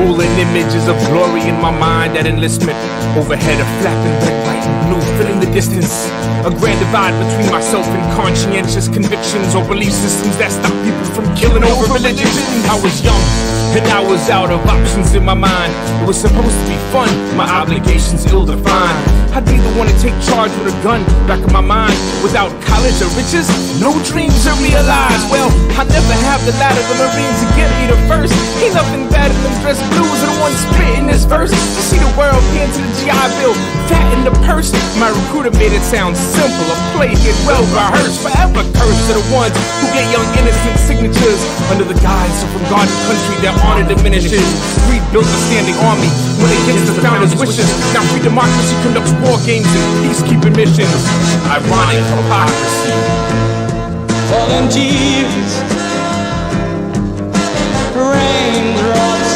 Rolling images of glory in my mind at enlistment. Overhead a flapping red, white, and blue, filling the distance. A grand divide between myself and conscientious convictions or belief systems that stop people from killing over religion. I was young and I was out of options in my mind. It was supposed to be fun, my obligations ill-defined. I'd be the one to take charge with a gun back in my mind. Without college or riches, no dreams are realized. Well, I never have the ladder of the Marines to get me the first. Ain't nothing better than dress blues and the one spitting this verse. You see the world paying to the GI Bill, fat in the purse. My recruiter made it sound simple, a play hit well rehearsed. Forever cursed to the ones who get young innocent signatures under the guise of from God and country their honor diminishes. Greed built a standing army when against the founders' wishes. Now free democracy conducts war games and peacekeeping missions. Ironic hypocrisy. Falling tears, raindrops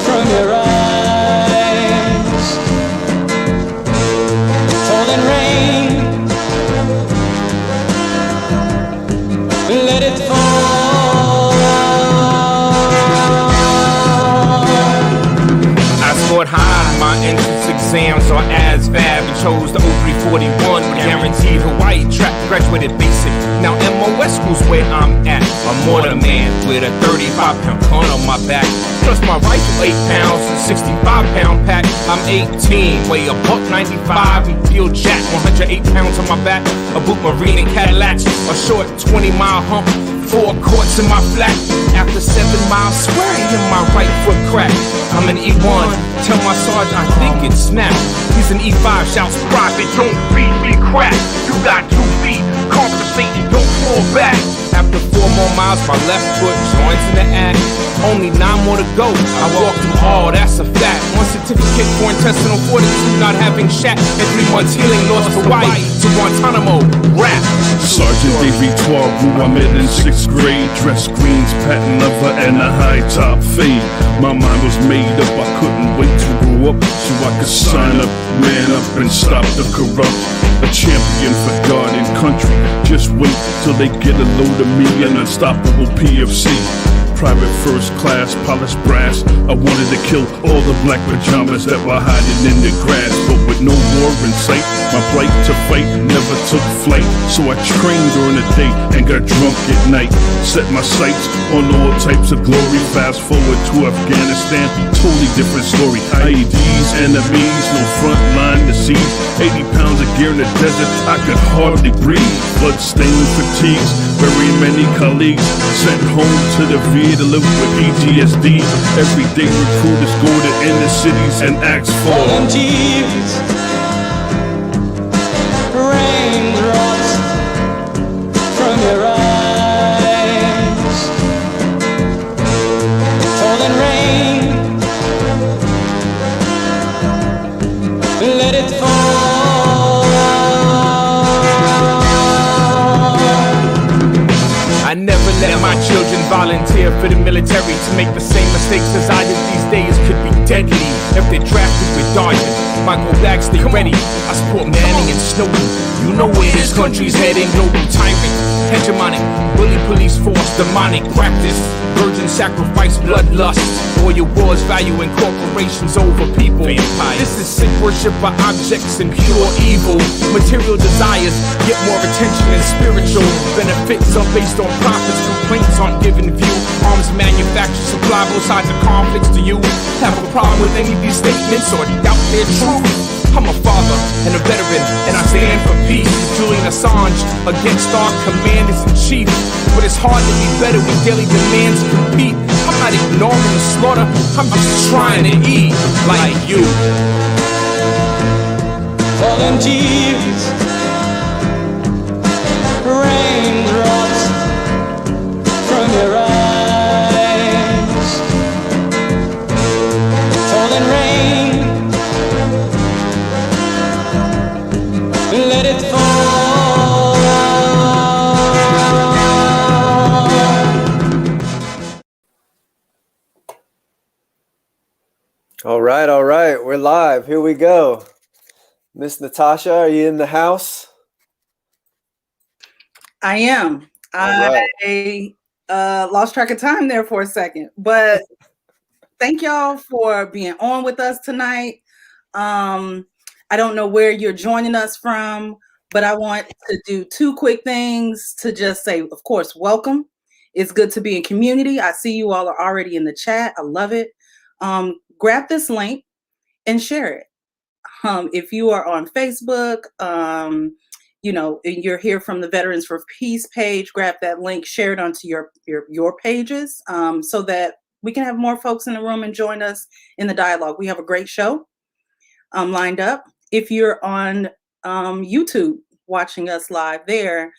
from your eyes. Falling rain, let it fall. I scored high in my entrance exams on ASVAB and chose the 0341 with guaranteed Hawaii track. Graduated basic, now MOS school's where I'm at. A mortar man with a 35-pound gun on my back. Plus my rifle 8 pounds and 65-pound pack. I'm 18, weigh a $195 and feel jack. 108 pounds on my back, a boot marine and Cadillacs. A short 20-mile hump, 4 quarts in my flat. After 7 miles, swearing in my right foot crack. I'm an E1, tell my sergeant I think it snapped. He's an E5, shouts profit, don't beat me crap. You got 2 feet, compensate and don't fall back. After 4 more miles, my left foot joins in the act. Only 9 more to go, I walked through all, that's a fact. 1 certificate for intestinal fortitude, not having shat. And 3 months healing, lost Hawaii to Guantanamo, rap. Sergeant Dave Victoire, who I met in 6th grade. Dress greens, patent leather, and a high top fade. My mind was made up, I couldn't wait to grow up so I could sign up, man up, and stop the corrupt. A champion for God and country. Just wait till they get a load of me, an unstoppable PFC. Private first class, polished brass. I wanted to kill all the black pajamas that were hiding in the grass. But with no war in sight, my plight to fight never took flight. So I trained during the day and got drunk at night. Set my sights on all types of glory. Fast forward to Afghanistan, totally different story. IEDs, enemies, no front line to see. 80 pounds of gear in the desert, I could hardly breathe. Bloodstained fatigues, very many colleagues sent home to the VA to live with PTSD. Every day recruiters go to inner cities and ask for falling tears, raindrops from your eyes. Falling rain, let it fall. I never let my children volunteer for the military to make the same mistakes as I did these days could be deadly. If they're drafted with dodging, my go back, stay ready. I support Manning and Snowden. You know where this country's heading. Global tyrant, hegemonic, bully police force, demonic practice, virgin sacrifice, bloodlust. Oil wars valuing corporations over people. This is sick worship by objects and pure evil. Material desires get more attention than spiritual. Benefits are based on profits, complaints aren't given view. Arms manufacture, supply both sides of conflicts. Do you have a problem with any of these statements or doubt their truth? I'm a father and a veteran, and I stand for peace. Julian Assange against our commanders-in-chief. But it's hard to be better when daily demands compete. I'm not ignoring the slaughter, I'm just trying to eat like you. Falling tears, raindrops from your eyes. Falling rain, let it fall. All right, we're live. Here we go. Miss Natasha, are you in the house? I am. All right. I lost track of time there for a second, but thank y'all for being on with us tonight. I don't know where you're joining us from, but I want to do two quick things to just say, of course, welcome. It's good to be in community. I see you all are already in the chat. I love it. Grab this link and share it. If you are on Facebook, you know, and you're here from the Veterans for Peace page, grab that link, share it onto your pages, so that we can have more folks in the room and join us in the dialogue. We have a great show lined up. If you're on YouTube watching us live there,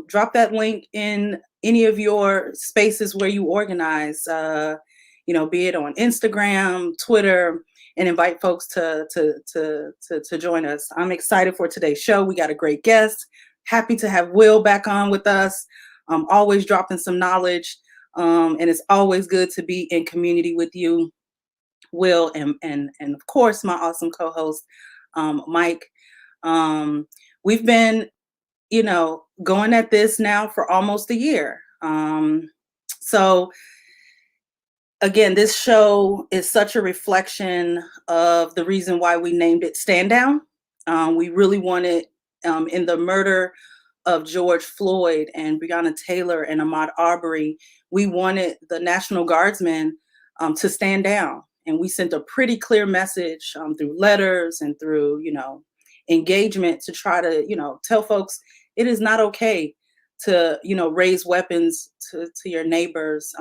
drop that link in any of your spaces where you organize, you know, be it on Instagram, Twitter, and invite folks to join us. I'm excited for today's show. We got a great guest. Happy to have Will back on with us. Always dropping some knowledge, and it's always good to be in community with you, Will, and of course my awesome co-host, Mike. We've been, you know, going at this now for almost a year. So again, this show is such a reflection of the reason why we named it Stand Down. We really wanted, in the murder of George Floyd and Breonna Taylor and Ahmaud Arbery, we wanted the National Guardsmen to stand down. And we sent a pretty clear message through letters and through, you know, engagement to try to, you know, tell folks it is not okay to, you know, raise weapons to your neighbors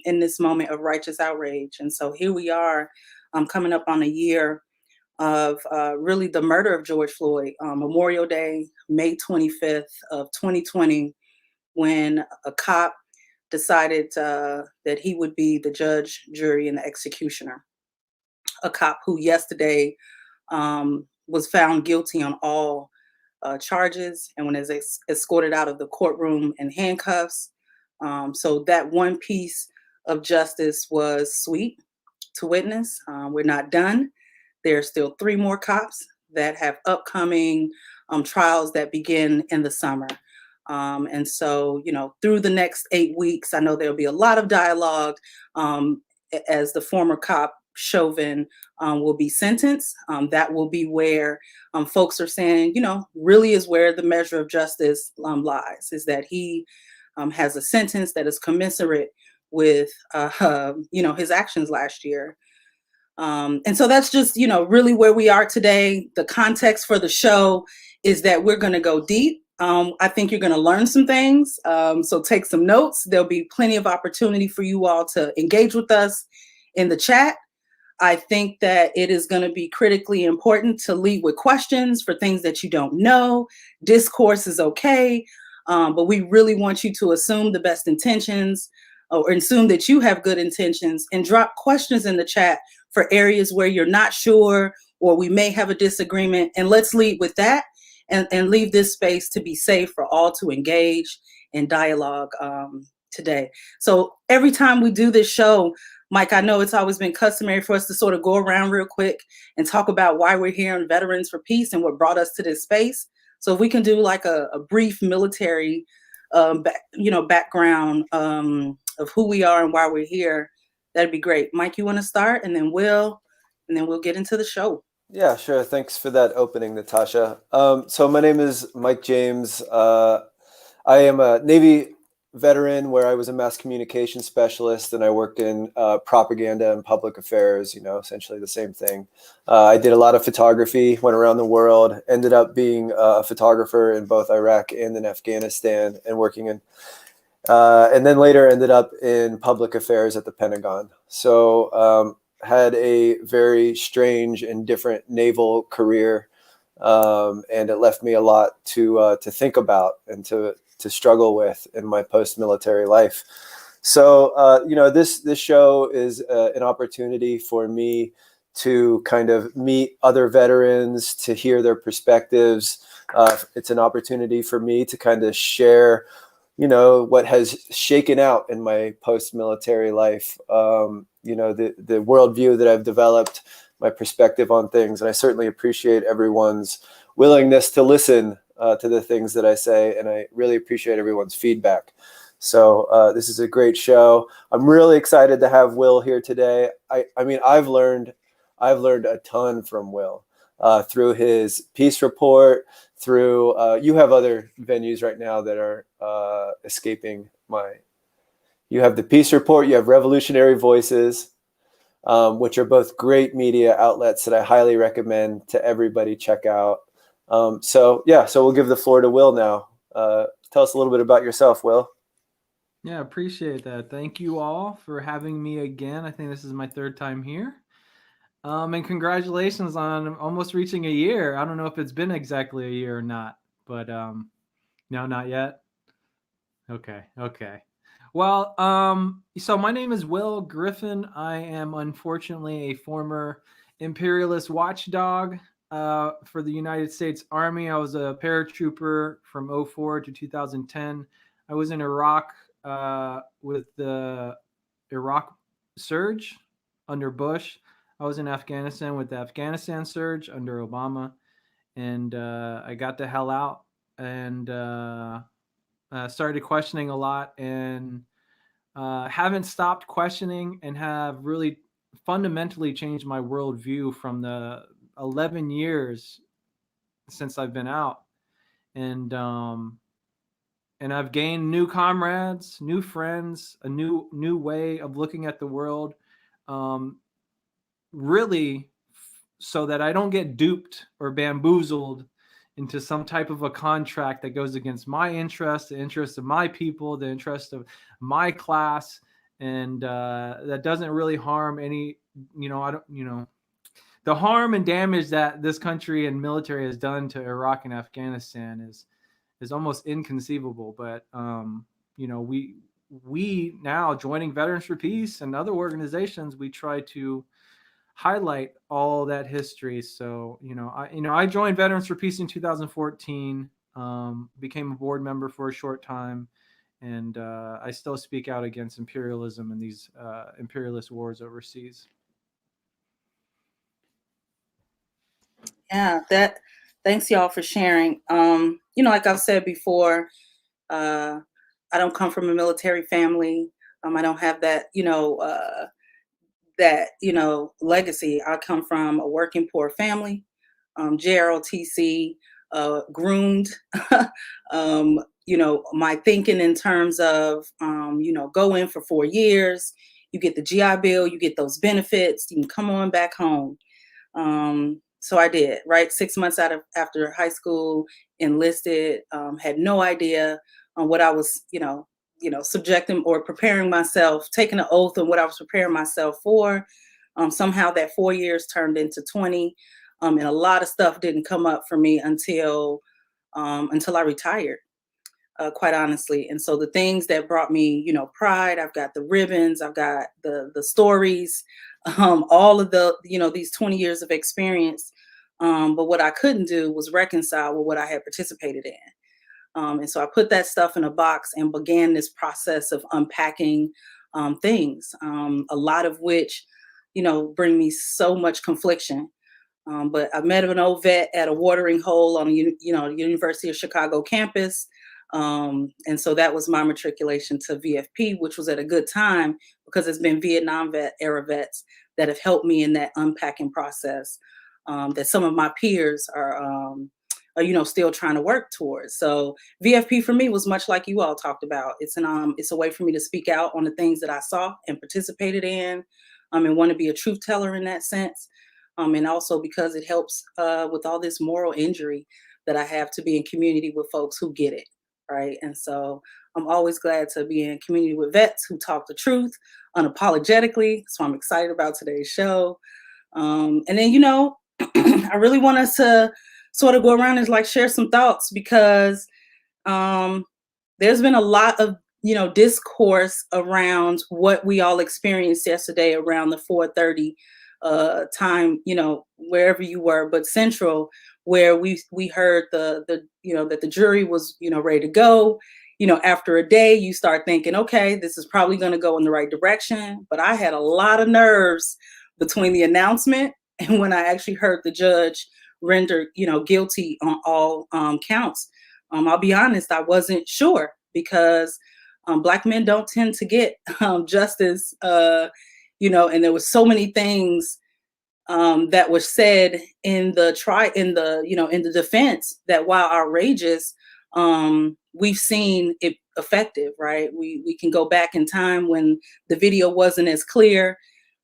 in this moment of righteous outrage. And so here we are, coming up on a year of really the murder of George Floyd, Memorial Day, May 25th of 2020, when a cop decided that he would be the judge, jury, and the executioner. A cop who yesterday was found guilty on all charges and was escorted out of the courtroom in handcuffs. So that one piece of justice was sweet to witness. We're not done. There are still 3 more cops that have upcoming trials that begin in the summer. And so, you know, through the next 8 weeks, I know there'll be a lot of dialogue as the former cop Chauvin will be sentenced. That will be where folks are saying, you know, really is where the measure of justice lies, is that he has a sentence that is commensurate with, you know, his actions last year. And so that's just, you know, really where we are today. The context for the show is that we're going to go deep. I think you're going to learn some things. So take some notes. There'll be plenty of opportunity for you all to engage with us in the chat. I think that it is going to be critically important to lead with questions for things that you don't know. Discourse is okay, but we really want you to assume the best intentions, or assume that you have good intentions, and drop questions in the chat for areas where you're not sure or we may have a disagreement. And let's lead with that and leave this space to be safe for all to engage in dialogue today. So every time we do this show, Mike, I know it's always been customary for us to sort of go around real quick and talk about why we're here on Veterans for Peace and what brought us to this space. So if we can do like a brief military, background of who we are and why we're here, that'd be great. Mike, you want to start, and then we'll get into the show. Yeah, sure. Thanks for that opening, Natasha. So my name is Mike James. I am a Navy veteran where I was a mass communication specialist, and I worked in propaganda and public affairs, you know, essentially the same thing. I did a lot of photography, went around the world, ended up being a photographer in both Iraq and in Afghanistan, and working in, and then later ended up in public affairs at the Pentagon. So had a very strange and different naval career, and it left me a lot to think about and to struggle with in my post-military life. So, this show is an opportunity for me to kind of meet other veterans, to hear their perspectives. It's an opportunity for me to kind of share, what has shaken out in my post-military life, the worldview that I've developed, my perspective on things. And I certainly appreciate everyone's willingness to listen to the things that I say, and I really appreciate everyone's feedback. So this is a great show. I'm really excited to have Will here today. I mean, I've learned a ton from Will through his peace report. Through you have other venues right now that are escaping my. You have the Peace Report. You have Revolutionary Voices, which are both great media outlets that I highly recommend to everybody check out. So we'll give the floor to Will now. Tell us a little bit about yourself, Will. Yeah, appreciate that. Thank you all for having me again. I think this is my third time here. And congratulations on almost reaching a year. I don't know if it's been exactly a year or not, but no, not yet. Okay. Well, so my name is Will Griffin. I am unfortunately a former imperialist watchdog for the United States Army. I was a paratrooper from 2004 to 2010. I was in Iraq with the Iraq surge under Bush. I was in Afghanistan with the Afghanistan surge under Obama. And I got the hell out and started questioning a lot, and haven't stopped questioning, and have really fundamentally changed my worldview from the 11 years since I've been out. And I've gained new comrades, new friends, a new way of looking at the world, really so that I don't get duped or bamboozled into some type of a contract that goes against my interests, the interests of my people, the interests of my class, and that doesn't really harm any, the harm and damage that this country and military has done to Iraq and Afghanistan is almost inconceivable. But we now, joining Veterans for Peace and other organizations, we try to highlight all that history. So I joined Veterans for Peace in 2014, became a board member for a short time, and I still speak out against imperialism and these imperialist wars overseas. Yeah, thanks y'all for sharing. Like I've said before, I don't come from a military family. I don't have that, legacy. I come from a working poor family, JROTC, groomed, my thinking in terms of, go in for 4 years, you get the GI Bill, you get those benefits, you can come on back home. So I did, right? 6 months after high school, enlisted, had no idea on what I was, subjecting or preparing myself, taking an oath on what I was preparing myself for. Somehow that 4 years turned into 20. And a lot of stuff didn't come up for me until I retired, quite honestly. And so the things that brought me, pride, I've got the ribbons, I've got the stories, all of the, these 20 years of experience. But what I couldn't do was reconcile with what I had participated in. And so I put that stuff in a box and began this process of unpacking things, a lot of which, bring me so much confliction. But I met an old vet at a watering hole on the University of Chicago campus. And so that was my matriculation to VFP, which was at a good time because it's been Vietnam era vets that have helped me in that unpacking process that some of my peers are still trying to work towards. So VFP for me was much like you all talked about. It's a way for me to speak out on the things that I saw and participated in, and want to be a truth teller in that sense. And also because it helps with all this moral injury that I have to be in community with folks who get it, right? And so I'm always glad to be in community with vets who talk the truth unapologetically. So I'm excited about today's show. And then, I really want us to sort of go around and share some thoughts because there's been a lot of, discourse around what we all experienced yesterday around the 4:30 time, wherever you were, but Central, where we heard that the jury was, ready to go. After a day, you start thinking, okay, this is probably going to go in the right direction. But I had a lot of nerves between the announcement and when I actually heard the judge render, guilty on all counts. I'll be honest, I wasn't sure because Black men don't tend to get justice, you know, and there was so many things that was said in the you know, in the defense that, while outrageous, we've seen it effective, right? We can go back in time when the video wasn't as clear,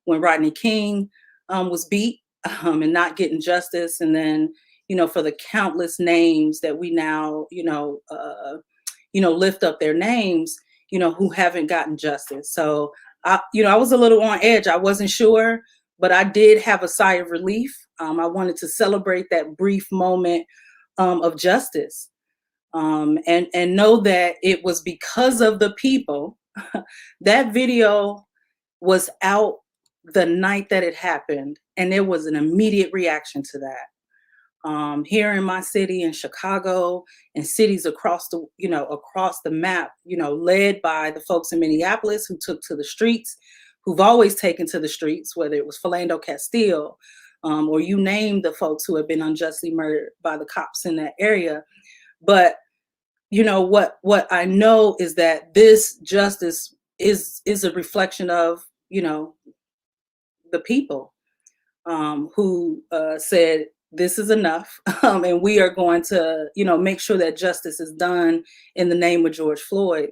when Rodney King was beat and not getting justice, and then, you know, for the countless names that we now, you know, lift up their names, you know, who haven't gotten justice. So you know, I was a little on edge. I wasn't sure, but I did have a sigh of relief. I wanted to celebrate that brief moment of justice, and know that it was because of the people. That video was out the night that it happened, and there was an immediate reaction to that. Here in my city, in Chicago, and cities across the, you know, across the map, you know, led by the folks in Minneapolis who took to the streets, who've always taken to the streets, whether it was Philando Castile, or you name the folks who have been unjustly murdered by the cops in that area. But you know what I know is that this justice is a reflection of, you know, the people who said this is enough, and we are going to, you know, make sure that justice is done in the name of George Floyd.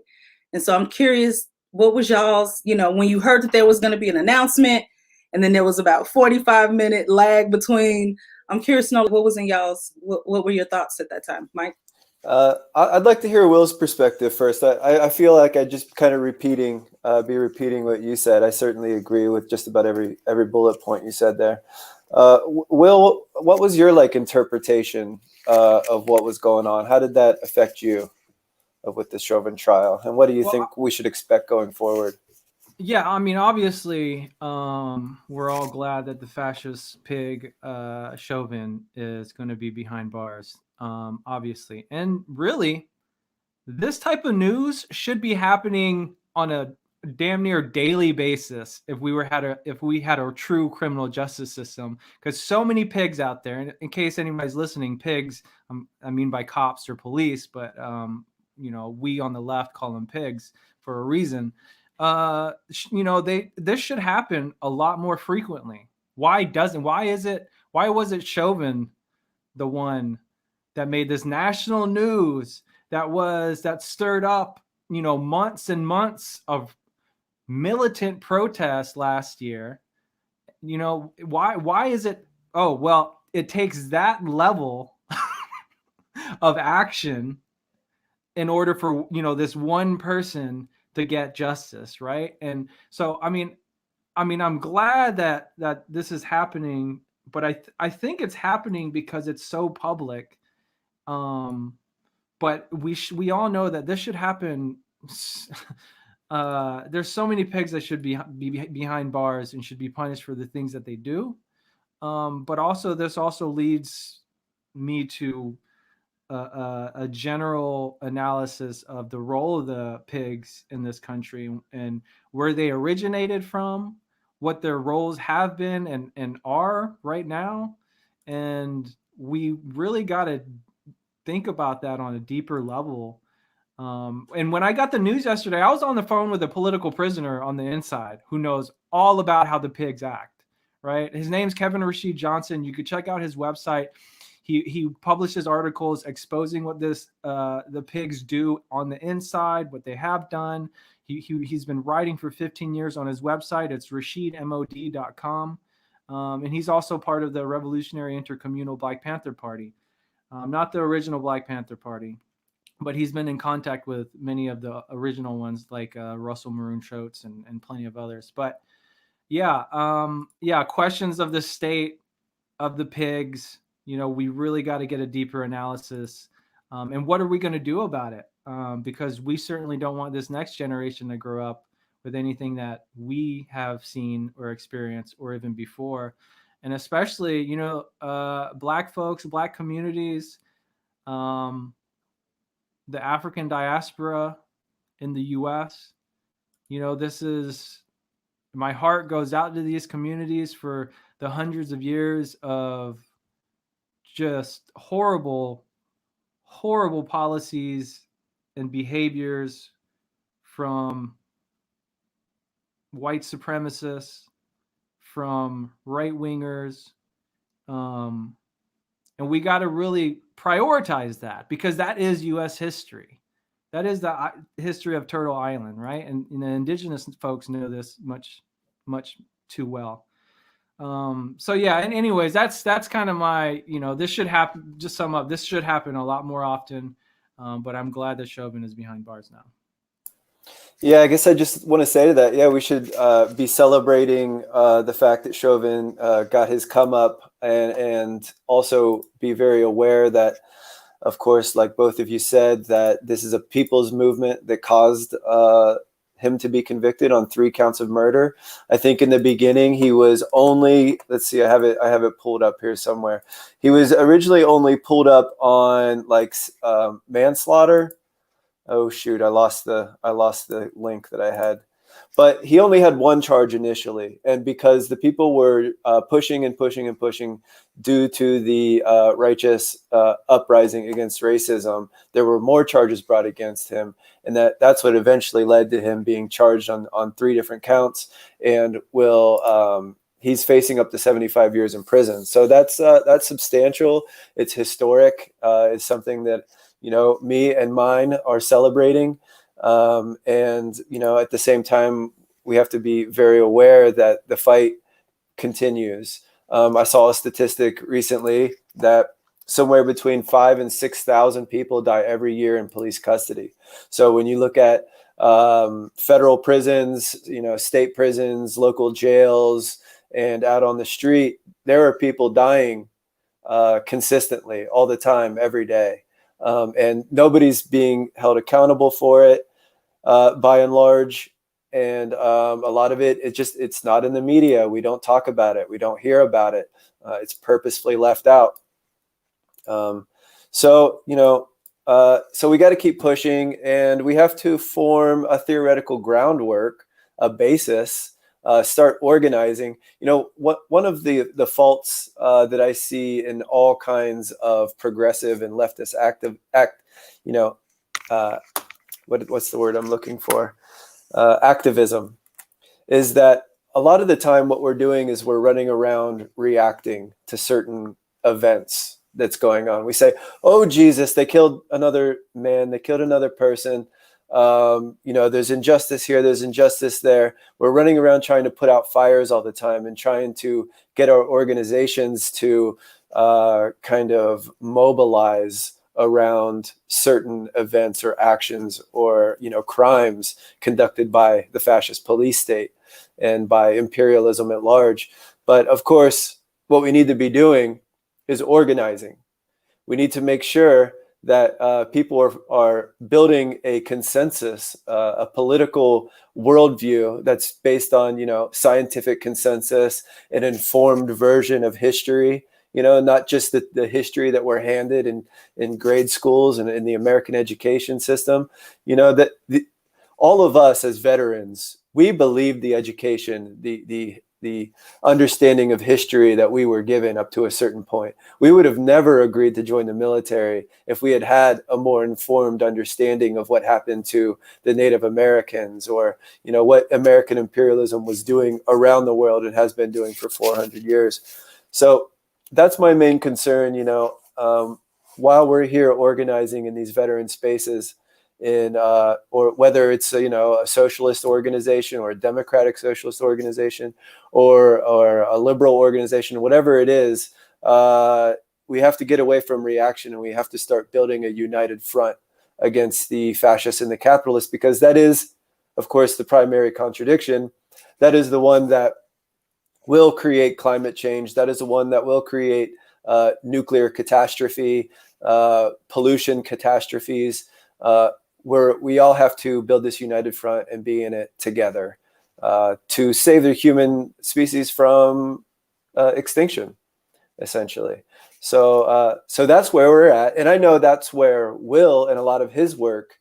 And so I'm curious, what was y'all's, you know, when you heard that there was going to be an announcement, and then there was about 45-minute lag between. I'm curious to know what was in y'all's, what were your thoughts at that time, Mike? I'd like to hear Will's perspective first. I feel like I just kind of be repeating what you said. I certainly agree with just about every bullet point you said there. Will, what was your interpretation of what was going on? How did that affect you with the Chauvin trial? And what do you think we should expect going forward? Yeah, I mean, obviously, we're all glad that the fascist pig Chauvin is going to be behind bars, obviously. And really, this type of news should be happening on a damn near daily basis if we had a true criminal justice system, because so many pigs out there. And in case anybody's listening, pigs, I mean by cops or police, but you know, we on the left call them pigs for a reason. You know, this should happen a lot more frequently. Why was it Chauvin the one that made this national news, that stirred up, you know, months and months of militant protest last year? You know, why is it? Oh, well, it takes that level of action in order for, you know, this one person to get justice, right? And so, I mean, I'm glad that this is happening, but I think it's happening because it's so public. But we all know that this should happen. There's so many pigs that should be behind bars and should be punished for the things that they do. But also, this also leads me to a general analysis of the role of the pigs in this country and where they originated from, what their roles have been and are right now. And we really got to think about that on a deeper level. And when I got the news yesterday, I was on the phone with a political prisoner on the inside who knows all about how the pigs act, right? His name's Kevin Rashid Johnson. You could check out his website. He publishes articles exposing what the pigs do on the inside, what they have done. He's been writing for 15 years on his website. It's rashidmod.com. And he's also part of the Revolutionary Intercommunal Black Panther Party. Not the original Black Panther Party, but he's been in contact with many of the original ones, like Russell Maroon Shoatz and plenty of others. But yeah, questions of the state of the pigs. You know, we really got to get a deeper analysis. And what are we going to do about it? Because we certainly don't want this next generation to grow up with anything that we have seen or experienced or even before. And especially, you know, Black folks, Black communities, the African diaspora in the U.S. You know, my heart goes out to these communities for the hundreds of years of just horrible policies and behaviors from white supremacists, from right wingers, and we got to really prioritize that, because that is U.S. history. That is the history of Turtle Island, right? And the indigenous folks know this much too well. So yeah, and anyways, that's kind of my, this should happen. Just sum up, this should happen a lot more often. But I'm glad that Chauvin is behind bars now. Yeah, I guess I just want to say to that, yeah, we should be celebrating the fact that Chauvin got his come up, and also be very aware that, of course, like both of you said, that this is a people's movement that caused him to be convicted on 3 counts of murder. I think in the beginning he was only, let's see, I have it pulled up here somewhere. He was originally only pulled up on like manslaughter. Oh shoot, I lost the link that I had. But he only had 1 charge initially, and because the people were pushing and pushing and pushing due to the righteous uprising against racism, there were more charges brought against him, and that's what eventually led to him being charged on 3 different counts, and he's facing up to 75 years in prison. So that's substantial. It's historic. It's something that me and mine are celebrating. And at the same time, we have to be very aware that the fight continues. I saw a statistic recently that somewhere between 5,000 and 6,000 people die every year in police custody. So when you look at federal prisons, state prisons, local jails, and out on the street, there are people dying consistently all the time, every day. And nobody's being held accountable for it, by and large. And a lot of it's not in the media. We don't talk about it. We don't hear about it. It's purposefully left out. So we got to keep pushing, and we have to form a theoretical groundwork, a basis, start organizing. One of the faults that I see in all kinds of progressive and leftist what's the word I'm looking for? Activism, is that a lot of the time what we're doing is we're running around reacting to certain events that's going on. We say, oh, Jesus, they killed another man, they killed another person. There's injustice here, there's injustice there. We're running around trying to put out fires all the time and trying to get our organizations to kind of mobilize around certain events or actions or crimes conducted by the fascist police state and by imperialism at large. But of course, what we need to be doing is organizing. We need to make sure that people are building a consensus, a political worldview that's based on scientific consensus, an informed version of history. Not just the history that we're handed in grade schools and in the American education system. All of us as veterans, we believe the education, the understanding of history that we were given up to a certain point. We would have never agreed to join the military if we had had a more informed understanding of what happened to the Native Americans, or what American imperialism was doing around the world and has been doing for 400 years. So that's my main concern, while we're here organizing in these veteran spaces, or whether it's a socialist organization or a democratic socialist organization or a liberal organization, whatever it is, we have to get away from reaction, and we have to start building a united front against the fascists and the capitalists, because that is, of course, the primary contradiction. That is the one that will create climate change. That is the one that will create nuclear catastrophe, pollution catastrophes, where we all have to build this united front and be in it together to save the human species from extinction, essentially. So that's where we're at. And I know that's where Will and a lot of his work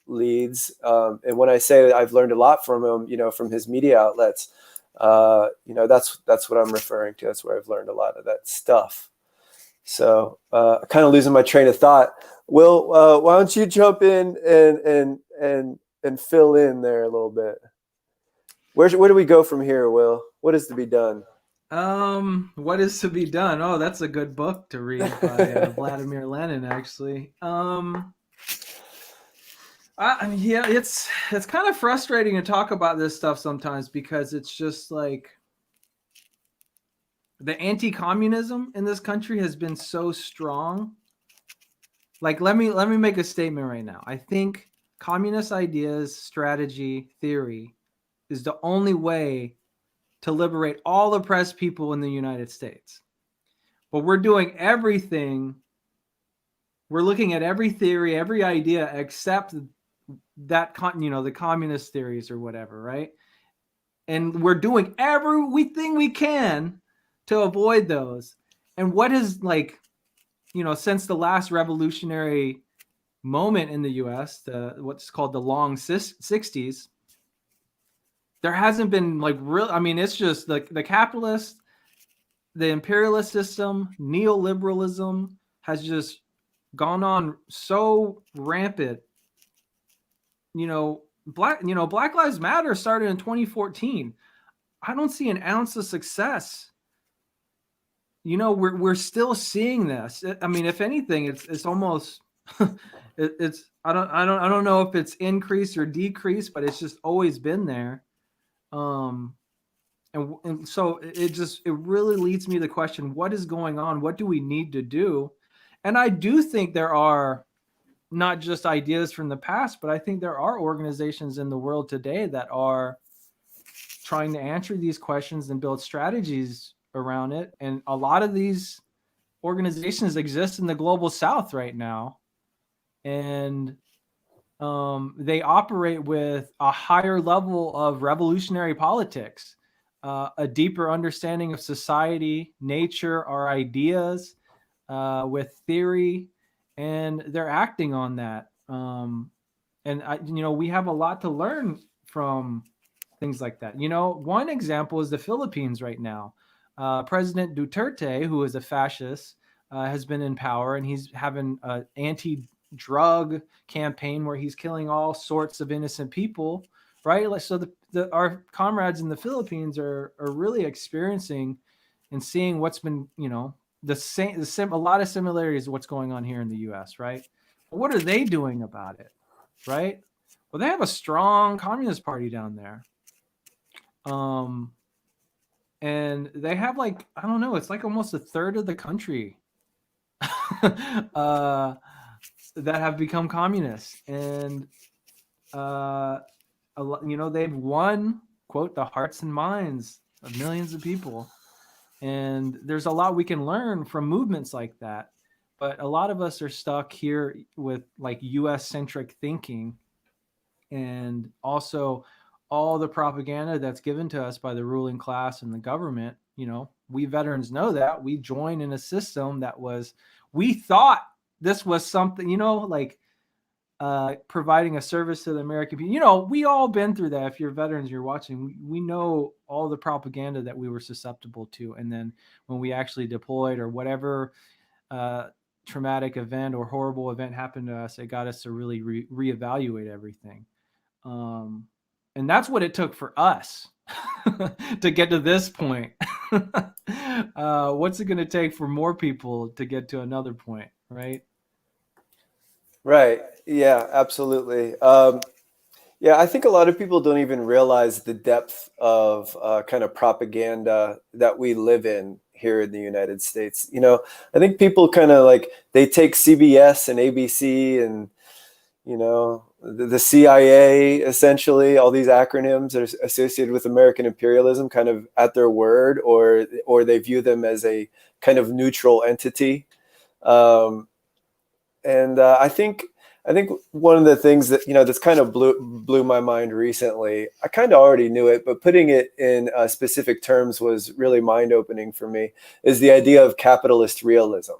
leads. And when I say I've learned a lot from him, from his media outlets, that's what I'm referring to. That's where I've learned a lot of that stuff. So kind of losing my train of thought. Will, why don't you jump in and and fill in there a little bit. Where do we go from here, Will? What is to be done? What is to be done? Oh, that's a good book to read by Vladimir Lenin, actually. I mean, yeah, it's kind of frustrating to talk about this stuff sometimes because it's just like the anti-communism in this country has been so strong. Like, let me make a statement right now. I think communist ideas, strategy, theory is the only way to liberate all oppressed people in the United States. But we're doing everything. We're looking at every theory, every idea, except that, the communist theories or whatever, right? And we're doing everything we can to avoid those. And what is, like, since the last revolutionary moment in the U.S., what's called the long 60s, there hasn't been like real. I mean, it's just the capitalist, the imperialist system, neoliberalism has just gone on so rampant. Black Lives Matter started in 2014. I don't see an ounce of success. We're still seeing this. I mean, if anything, it's almost it's I don't know if it's increased or decreased, but it's just always been there. And so it really leads me to the question, what is going on? What do we need to do? And I do think there are not just ideas from the past, but I think there are organizations in the world today that are trying to answer these questions and build strategies around it. And a lot of these organizations exist in the global South right now. And they operate with a higher level of revolutionary politics, a deeper understanding of society, nature, our ideas, with theory, and they're acting on that. We have a lot to learn from things like that. One example is the Philippines right now. President Duterte, who is a fascist, has been in power, and he's having an anti-drug campaign where he's killing all sorts of innocent people, right? So our comrades in the Philippines are really experiencing and seeing what's been, a lot of similarities to what's going on here in the U.S., right? But what are they doing about it, right? Well, they have a strong communist party down there. And they have, like, I don't know, it's like almost a third of the country that have become communist. And, they've won, quote, the hearts and minds of millions of people. And there's a lot we can learn from movements like that. But a lot of us are stuck here with like US centric thinking, and also all the propaganda that's given to us by the ruling class and the government. We veterans know that. We joined in a system that we thought this was something, providing a service to the American people. We all been through that. If you're veterans, you're watching, we know all the propaganda that we were susceptible to. And then when we actually deployed or whatever traumatic event or horrible event happened to us, it got us to really reevaluate everything. And that's what it took for us to get to this point. What's it going to take for more people to get to another point, right? Right. Yeah, absolutely. I think a lot of people don't even realize the depth of kind of propaganda that we live in here in the United States. I think people kind of they take CBS and ABC and, the CIA, essentially, all these acronyms that are associated with American imperialism kind of at their word, or they view them as a kind of neutral entity. I think one of the things that, that's kind of blew my mind recently, I kind of already knew it, but putting it in specific terms was really mind-opening for me, is the idea of capitalist realism.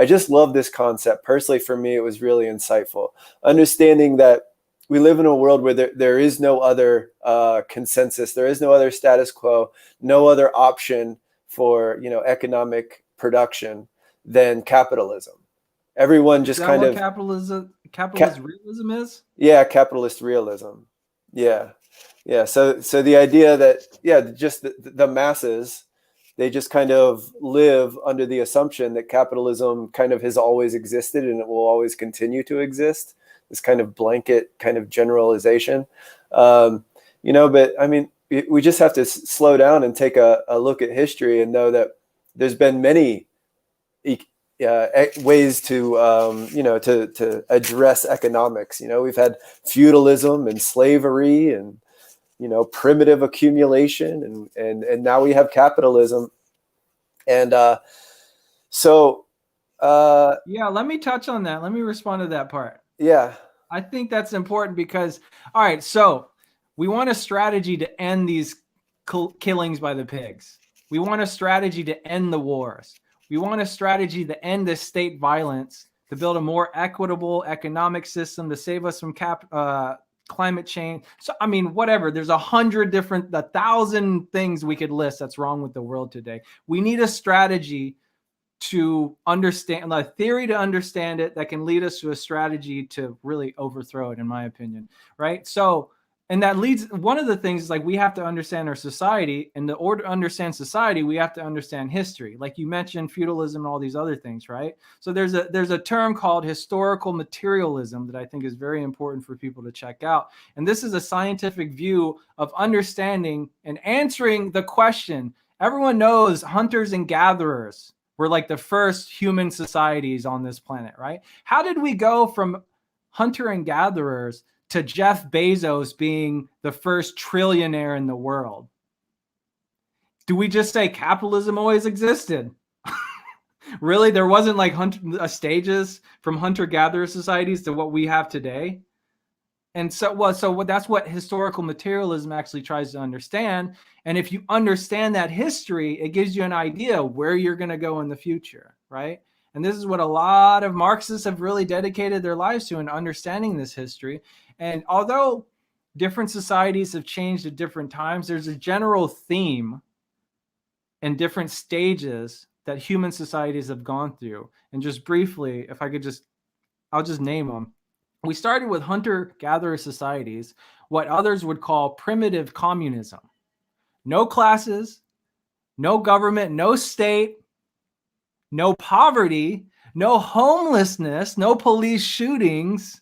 I just love this concept. Personally, for me, it was really insightful. Understanding that we live in a world where there is no other consensus, there is no other status quo, no other option for, economic production than capitalism. everyone Is just that kind what of capitalist realism is? yeah, capitalist realism. Yeah. Yeah. So the idea that, yeah, just the masses, they just kind of live under the assumption that capitalism kind of has always existed and it will always continue to exist. This kind of blanket kind of generalization. But I mean, we just have to slow down and take a look at history and know that there's been many ways to to address economics. We've had feudalism and slavery and primitive accumulation, and now we have capitalism. And so Yeah, let me touch on that. Let me respond to that part. yeah. I think that's important because, all right, so we want a strategy to end these killings by the pigs. We want a strategy to end the wars. We want a strategy to end the state violence, to build a more equitable economic system, to save us from climate change. So, I mean, whatever. There's 1,000 things we could list that's wrong with the world today. We need a strategy to understand, a theory to understand it that can lead us to a strategy to really overthrow it, in my opinion, right? So, and that leads, one of the things is like we have to understand our society, and in order to understand society, we have to understand history. Like you mentioned, feudalism and all these other things, right? So there's a term called historical materialism that I think is very important for people to check out. And this is a scientific view of understanding and answering the question. Everyone knows hunters and gatherers were like the first human societies on this planet, right? How did we go from hunter and gatherers to Jeff Bezos being the first trillionaire in the world? Do we just say capitalism always existed? Really? There wasn't like stages from hunter-gatherer societies to what we have today? And so that's what historical materialism actually tries to understand. And if you understand that history, it gives you an idea where you're going to go in the future, right? And this is what a lot of Marxists have really dedicated their lives to, in understanding this history. And although different societies have changed at different times, there's a general theme and different stages that human societies have gone through. And just briefly, if I could I'll just name them. We started with hunter-gatherer societies, what others would call primitive communism. No classes, no government, no state, no poverty, no homelessness, no police shootings.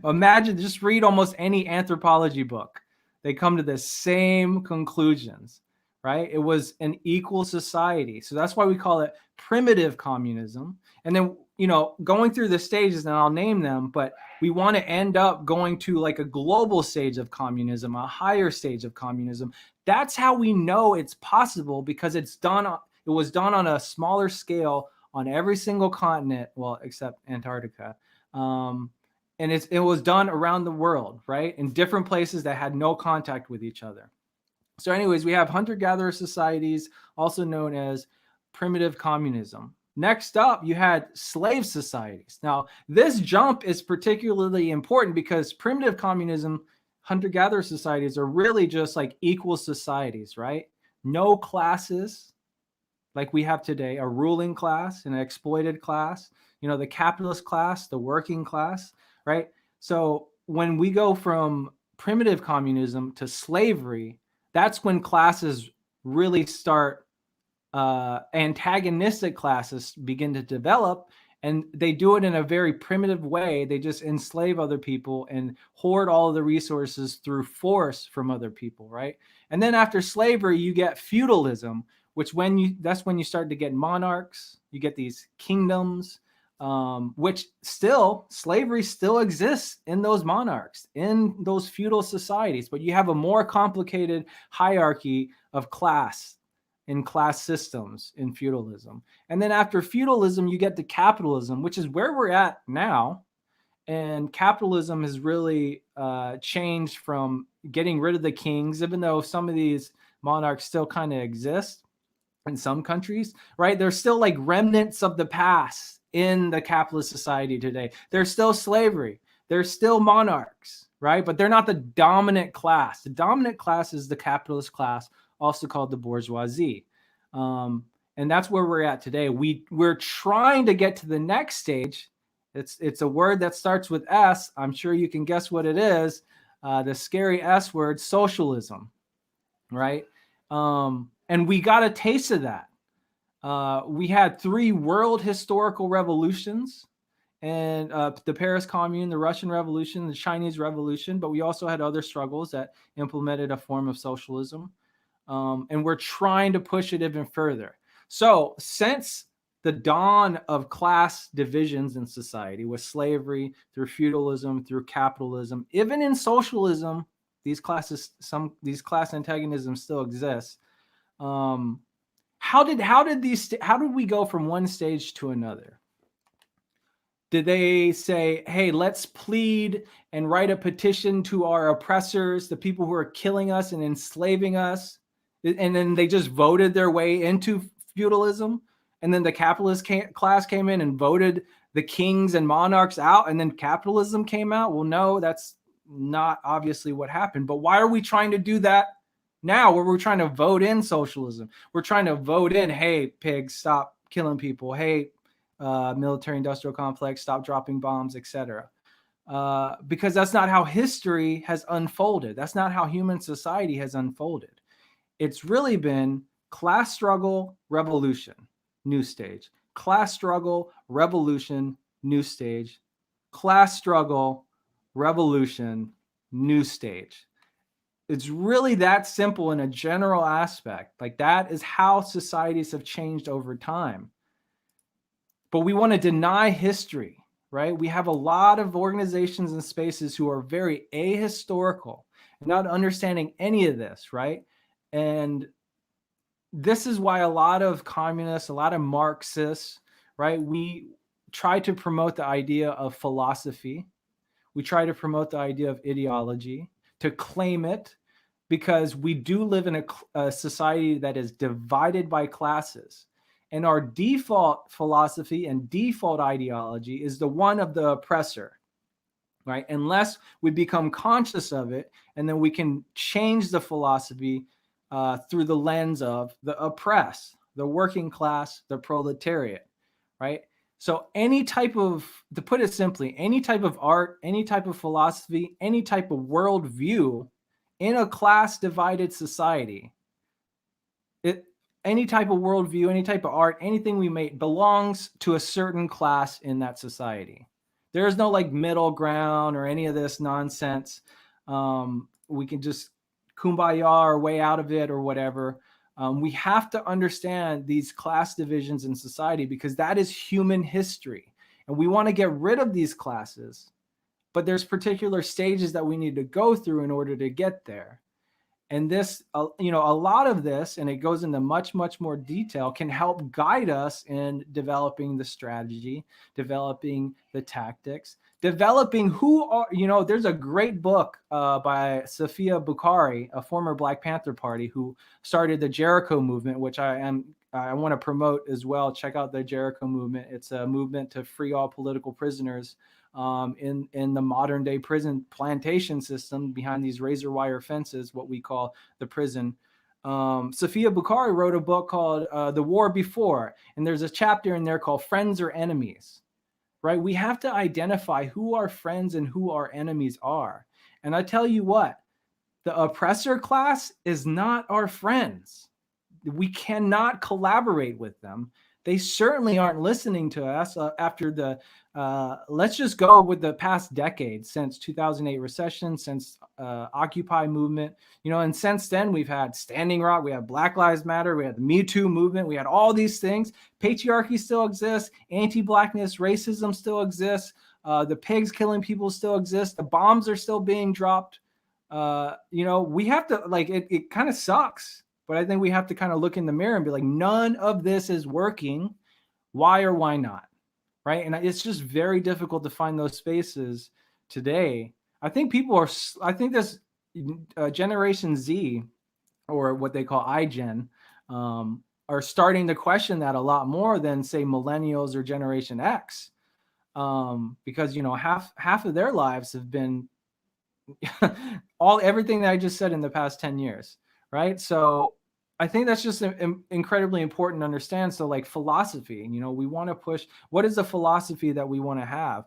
Imagine, just read almost any anthropology book. They come to the same conclusions, right? It was an equal society. So that's why we call it primitive communism. And then, going through the stages, and I'll name them, but we want to end up going to like a global stage of communism, a higher stage of communism. That's how we know it's possible, because it was done on a smaller scale on every single continent, well, except Antarctica. And it was done around the world, right? In different places that had no contact with each other. So anyways, we have hunter-gatherer societies, also known as primitive communism. Next up, you had slave societies. Now, this jump is particularly important because primitive communism, hunter-gatherer societies are really just like equal societies, right? No classes like we have today, a ruling class, an exploited class, the capitalist class, the working class, right? So when we go from primitive communism to slavery, that's when classes really start, antagonistic classes begin to develop, and they do it in a very primitive way. They just enslave other people and hoard all of the resources through force from other people, right? And then after slavery, you get feudalism, that's when you start to get monarchs. You get these kingdoms, which slavery still exists in those monarchs, in those feudal societies, but you have a more complicated hierarchy of class in class systems in feudalism. And then after feudalism, you get to capitalism, which is where we're at now. And capitalism has really changed from getting rid of the kings, even though some of these monarchs still kind of exist in some countries, right? There's still like remnants of the past in the capitalist society today. There's still slavery. There's still monarchs, right? But they're not the dominant class. The dominant class is the capitalist class, also called the bourgeoisie. And that's where we're at today. We're trying to get to the next stage. It's a word that starts with S. I'm sure you can guess what it is. The scary S word, socialism, right? And we got a taste of that. We had 3 world historical revolutions, and the Paris Commune, the Russian Revolution, the Chinese Revolution, but we also had other struggles that implemented a form of socialism. And we're trying to push it even further. So since the dawn of class divisions in society, with slavery, through feudalism, through capitalism, even in socialism, these class antagonisms still exist. How did we go from one stage to another? Did they say, hey, let's plead and write a petition to our oppressors, the people who are killing us and enslaving us? And then they just voted their way into feudalism? And then the capitalist class came in and voted the kings and monarchs out, and then capitalism came out? Well, no, that's not obviously what happened. But why are we trying to do that now, where we're trying to vote in socialism? We're trying to vote in, hey, pigs, stop killing people. Hey, military industrial complex, stop dropping bombs, etc. Because that's not how history has unfolded. That's not how human society has unfolded. It's really been class struggle, revolution, new stage. Class struggle, revolution, new stage. Class struggle, revolution, new stage. It's really that simple in a general aspect. Like, that is how societies have changed over time. But we want to deny history, right? We have a lot of organizations and spaces who are very ahistorical and not understanding any of this, right? And this is why a lot of communists, a lot of Marxists, right? We try to promote the idea of philosophy. We try to promote the idea of ideology, to claim it, because we do live in a society that is divided by classes. And our default philosophy and default ideology is the one of the oppressor, right? Unless we become conscious of it, and then we can change the philosophy through the lens of the oppressed, the working class, the proletariat, right? So any type of, to put it simply, any type of art, any type of philosophy, any type of worldview in a class divided society, any type of worldview, any type of art, anything we make belongs to a certain class in that society. There is no like middle ground or any of this nonsense. We can just kumbaya our way out of it or whatever. We have to understand these class divisions in society, because that is human history. And we want to get rid of these classes, but there's particular stages that we need to go through in order to get there. And this, a lot of this, and it goes into much, much more detail, can help guide us in developing the strategy, developing the tactics, developing who are, there's a great book by Sofia Bukhari, a former Black Panther Party, who started the Jericho movement, which I want to promote as well. Check out the Jericho movement. It's a movement to free all political prisoners in the modern day prison plantation system behind these razor wire fences, what we call the prison. Sofia Bukhari wrote a book called The War Before, and there's a chapter in there called Friends or Enemies, right? We have to identify who our friends and who our enemies are. And I tell you what, the oppressor class is not our friends. We cannot collaborate with them. They certainly aren't listening to us after the, let's just go with the past decade, since 2008 recession, since Occupy movement, and since then we've had Standing Rock, we had Black Lives Matter, we had the Me Too movement, we had all these things. Patriarchy still exists, anti-Blackness, racism still exists, the pigs killing people still exist, the bombs are still being dropped. We have to, it kind of sucks. But I think we have to kind of look in the mirror and be like, none of this is working. Why or why not? Right. And it's just very difficult to find those spaces today. I think this Generation Z, or what they call iGen, are starting to question that a lot more than, say, millennials or Generation X. Because, half of their lives have been everything that I just said in the past 10 years. Right. So I think that's just incredibly important to understand. So like philosophy, we want to push, what is the philosophy that we want to have?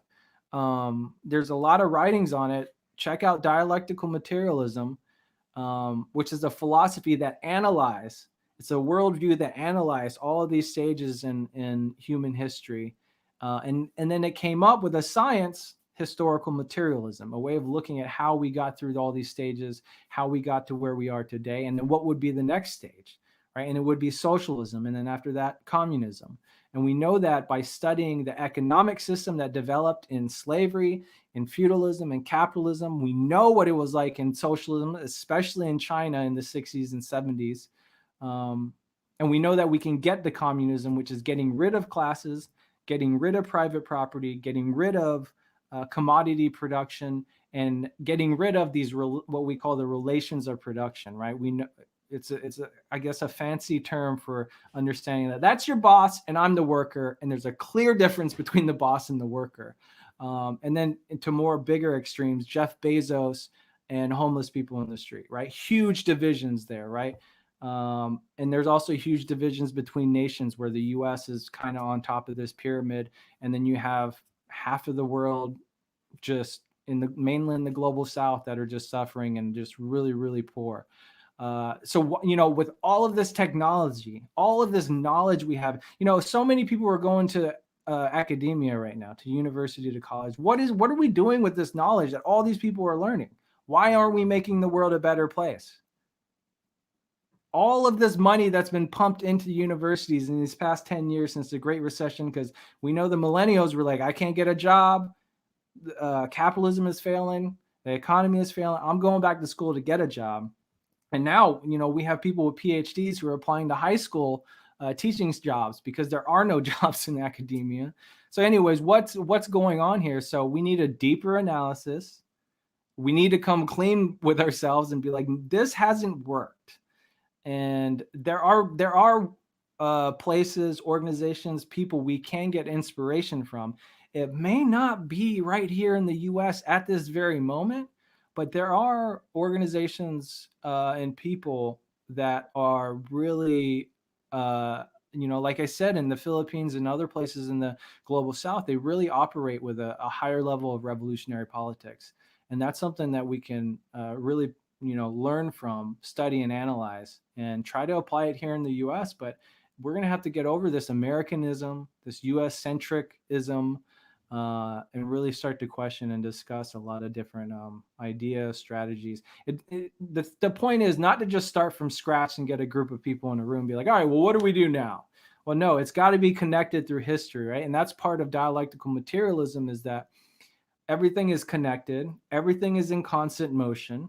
There's a lot of writings on it. Check out Dialectical Materialism, which is a philosophy that it's a worldview that analyzed all of these stages in human history. And then it came up with a science, historical materialism, a way of looking at how we got through all these stages, how we got to where we are today, and then what would be the next stage, right? And it would be socialism, and then after that, communism. And we know that by studying the economic system that developed in slavery, in feudalism, and capitalism. We know what it was like in socialism, especially in China in the 60s and 70s. And we know that we can get the communism, which is getting rid of classes, getting rid of private property, getting rid of commodity production, and getting rid of these what we call the relations of production, right? We know it's I guess a fancy term for understanding that that's your boss and I'm the worker, and there's a clear difference between the boss and the worker. And then into more bigger extremes, Jeff Bezos and homeless people in the street, right? Huge divisions there, right? And there's also huge divisions between nations where the US is kind of on top of this pyramid, and then you have half of the world just mainly in the global south that are just suffering and just really, really poor. So, with all of this technology, all of this knowledge we have, so many people are going to academia right now, to university, to college. What are we doing with this knowledge that all these people are learning? Why aren't we making the world a better place? All of this money that's been pumped into universities in these past 10 years since the Great Recession, because we know the millennials were like, I can't get a job. Capitalism is failing. The economy is failing. I'm going back to school to get a job. And now, we have people with PhDs who are applying to high school teaching jobs because there are no jobs in academia. So anyways, what's going on here? So we need a deeper analysis. We need to come clean with ourselves and be like, this hasn't worked. And there are places, organizations, people we can get inspiration from. It may not be right here in the US at this very moment, but there are organizations and people that are really, like I said, in the Philippines and other places in the global south, they really operate with a higher level of revolutionary politics. And that's something that we can really, learn from, study and analyze, and try to apply it here in the US. But we're going to have to get over this Americanism, this US centricism, and really start to question and discuss a lot of different ideas, strategies. The point is not to just start from scratch and get a group of people in a room and be like, all right, well, what do we do now? Well, no, it's got to be connected through history, right? And that's part of dialectical materialism, is that everything is connected, everything is in constant motion.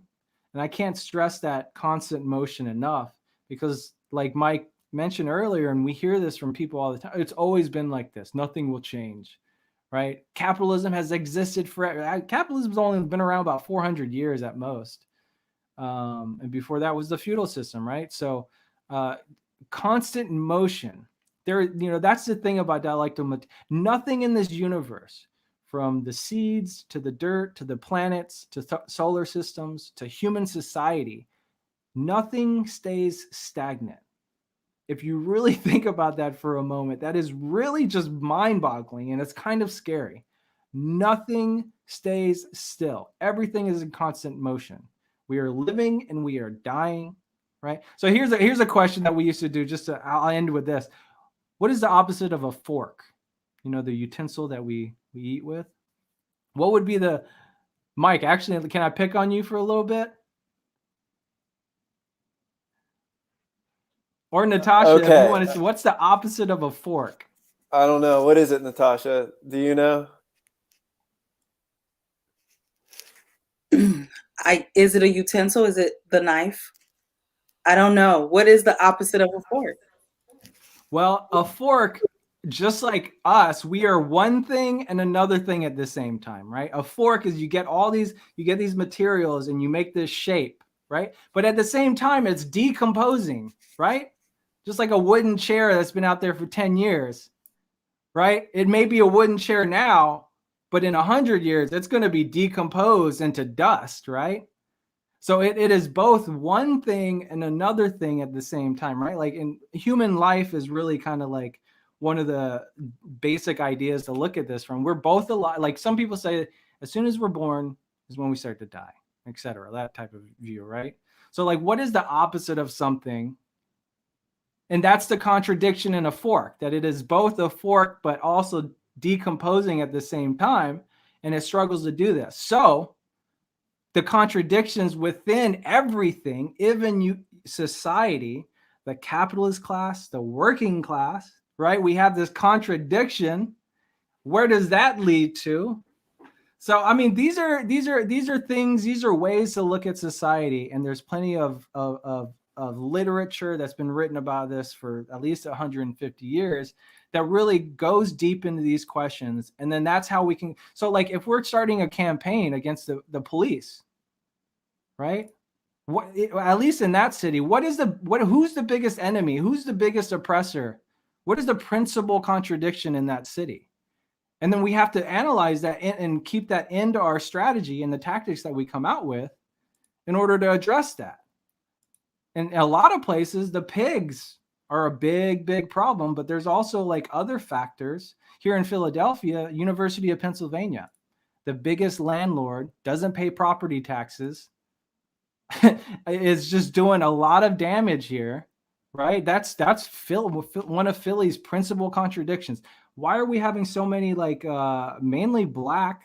And I can't stress that constant motion enough, because like Mike mentioned earlier, and we hear this from people all the time, it's always been like this. Nothing will change. Right? Capitalism has existed forever. Capitalism's only been around about 400 years at most. And before that was the feudal system, right? So constant motion. That's the thing about dialectical. Nothing in this universe, from the seeds to the dirt to the planets to solar systems to human society, nothing stays stagnant. If you really think about that for a moment, that is really just mind-boggling, and it's kind of scary. Nothing stays still. Everything is in constant motion. We are living and we are dying, right? So here's a question that we used to do. I'll end with this. What is the opposite of a fork? The utensil that we eat with. What would be Mike? Actually, can I pick on you for a little bit? Or Natasha, Okay. if you want to see, what's the opposite of a fork? I don't know. What is it, Natasha? Do you know? Is it a utensil? Is it the knife? I don't know. What is the opposite of a fork? Well, a fork, just like us, we are one thing and another thing at the same time, right? A fork is you get these materials and you make this shape, right? But at the same time, it's decomposing, right? Just like a wooden chair that's been out there for 10 years, right? It may be a wooden chair now, but in 100 years, it's going to be decomposed into dust, right? So it is both one thing and another thing at the same time, right? Like in human life is really kind of like one of the basic ideas to look at this from. We're both alive. Like some people say, as soon as we're born is when we start to die, etc. That type of view, right? So like, what is the opposite of something? And that's the contradiction in a fork, that it is both a fork, but also decomposing at the same time. And it struggles to do this. So the contradictions within everything, even society, the capitalist class, the working class, right? We have this contradiction. Where does that lead to? So, I mean, these are things, these are ways to look at society. And there's plenty of literature that's been written about this for at least 150 years that really goes deep into these questions. And then that's how we can, so like if we're starting a campaign against the police, right? At least in that city, who's the biggest enemy? Who's the biggest oppressor? What is the principal contradiction in that city? And then we have to analyze that and keep that into our strategy and the tactics that we come out with in order to address that. And in a lot of places, the pigs are a big problem, but there's also like other factors. Here in Philadelphia, University of Pennsylvania, the biggest landlord, doesn't pay property taxes, is just doing a lot of damage here, right? That's one of Philly's principal contradictions. Why are we having so many like mainly Black,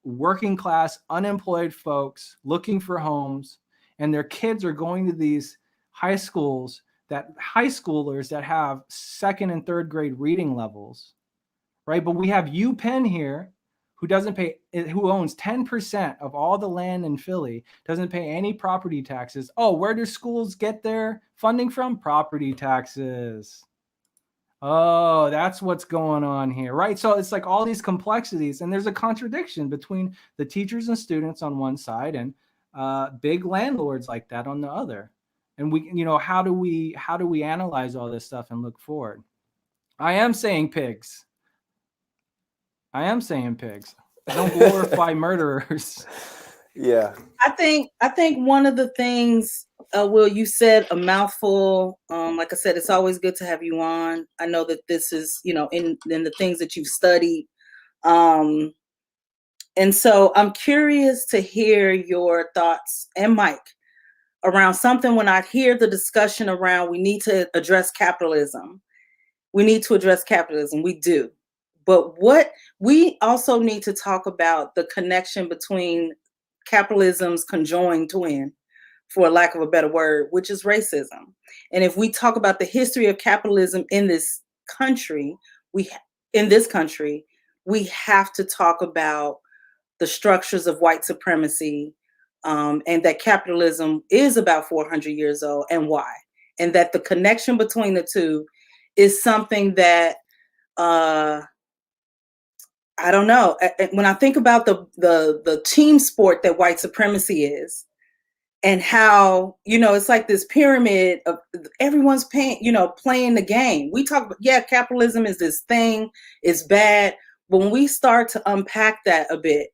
working class, unemployed folks looking for homes, and their kids are going to these high schoolers that have second and third grade reading levels, right? But we have UPenn here, who owns 10% of all the land in Philly, doesn't pay any property taxes. Oh, where do schools get their funding from? Property taxes. Oh, that's what's going on here, right? So it's like all these complexities, and there's a contradiction between the teachers and students on one side and big landlords like that on the other. And how do we analyze all this stuff and look forward? I am saying pigs. I don't glorify murderers. Yeah. I think one of the things, Will, you said a mouthful. Like I said, it's always good to have you on. I know that this is, in the things that you've studied. And so I'm curious to hear your thoughts, and Mike, around something when I hear the discussion around we need to address capitalism. We need to address capitalism. We do. But what we also need to talk about the connection between capitalism's conjoined twin, for lack of a better word, which is racism. And if we talk about the history of capitalism in this country, we have to talk about the structures of white supremacy, and that capitalism is about 400 years old, and why. And that the connection between the two is something that I don't know. When I think about the team sport that white supremacy is, and how, it's like this pyramid of everyone's playing the game. We talk about, capitalism is this thing, it's bad. But when we start to unpack that a bit,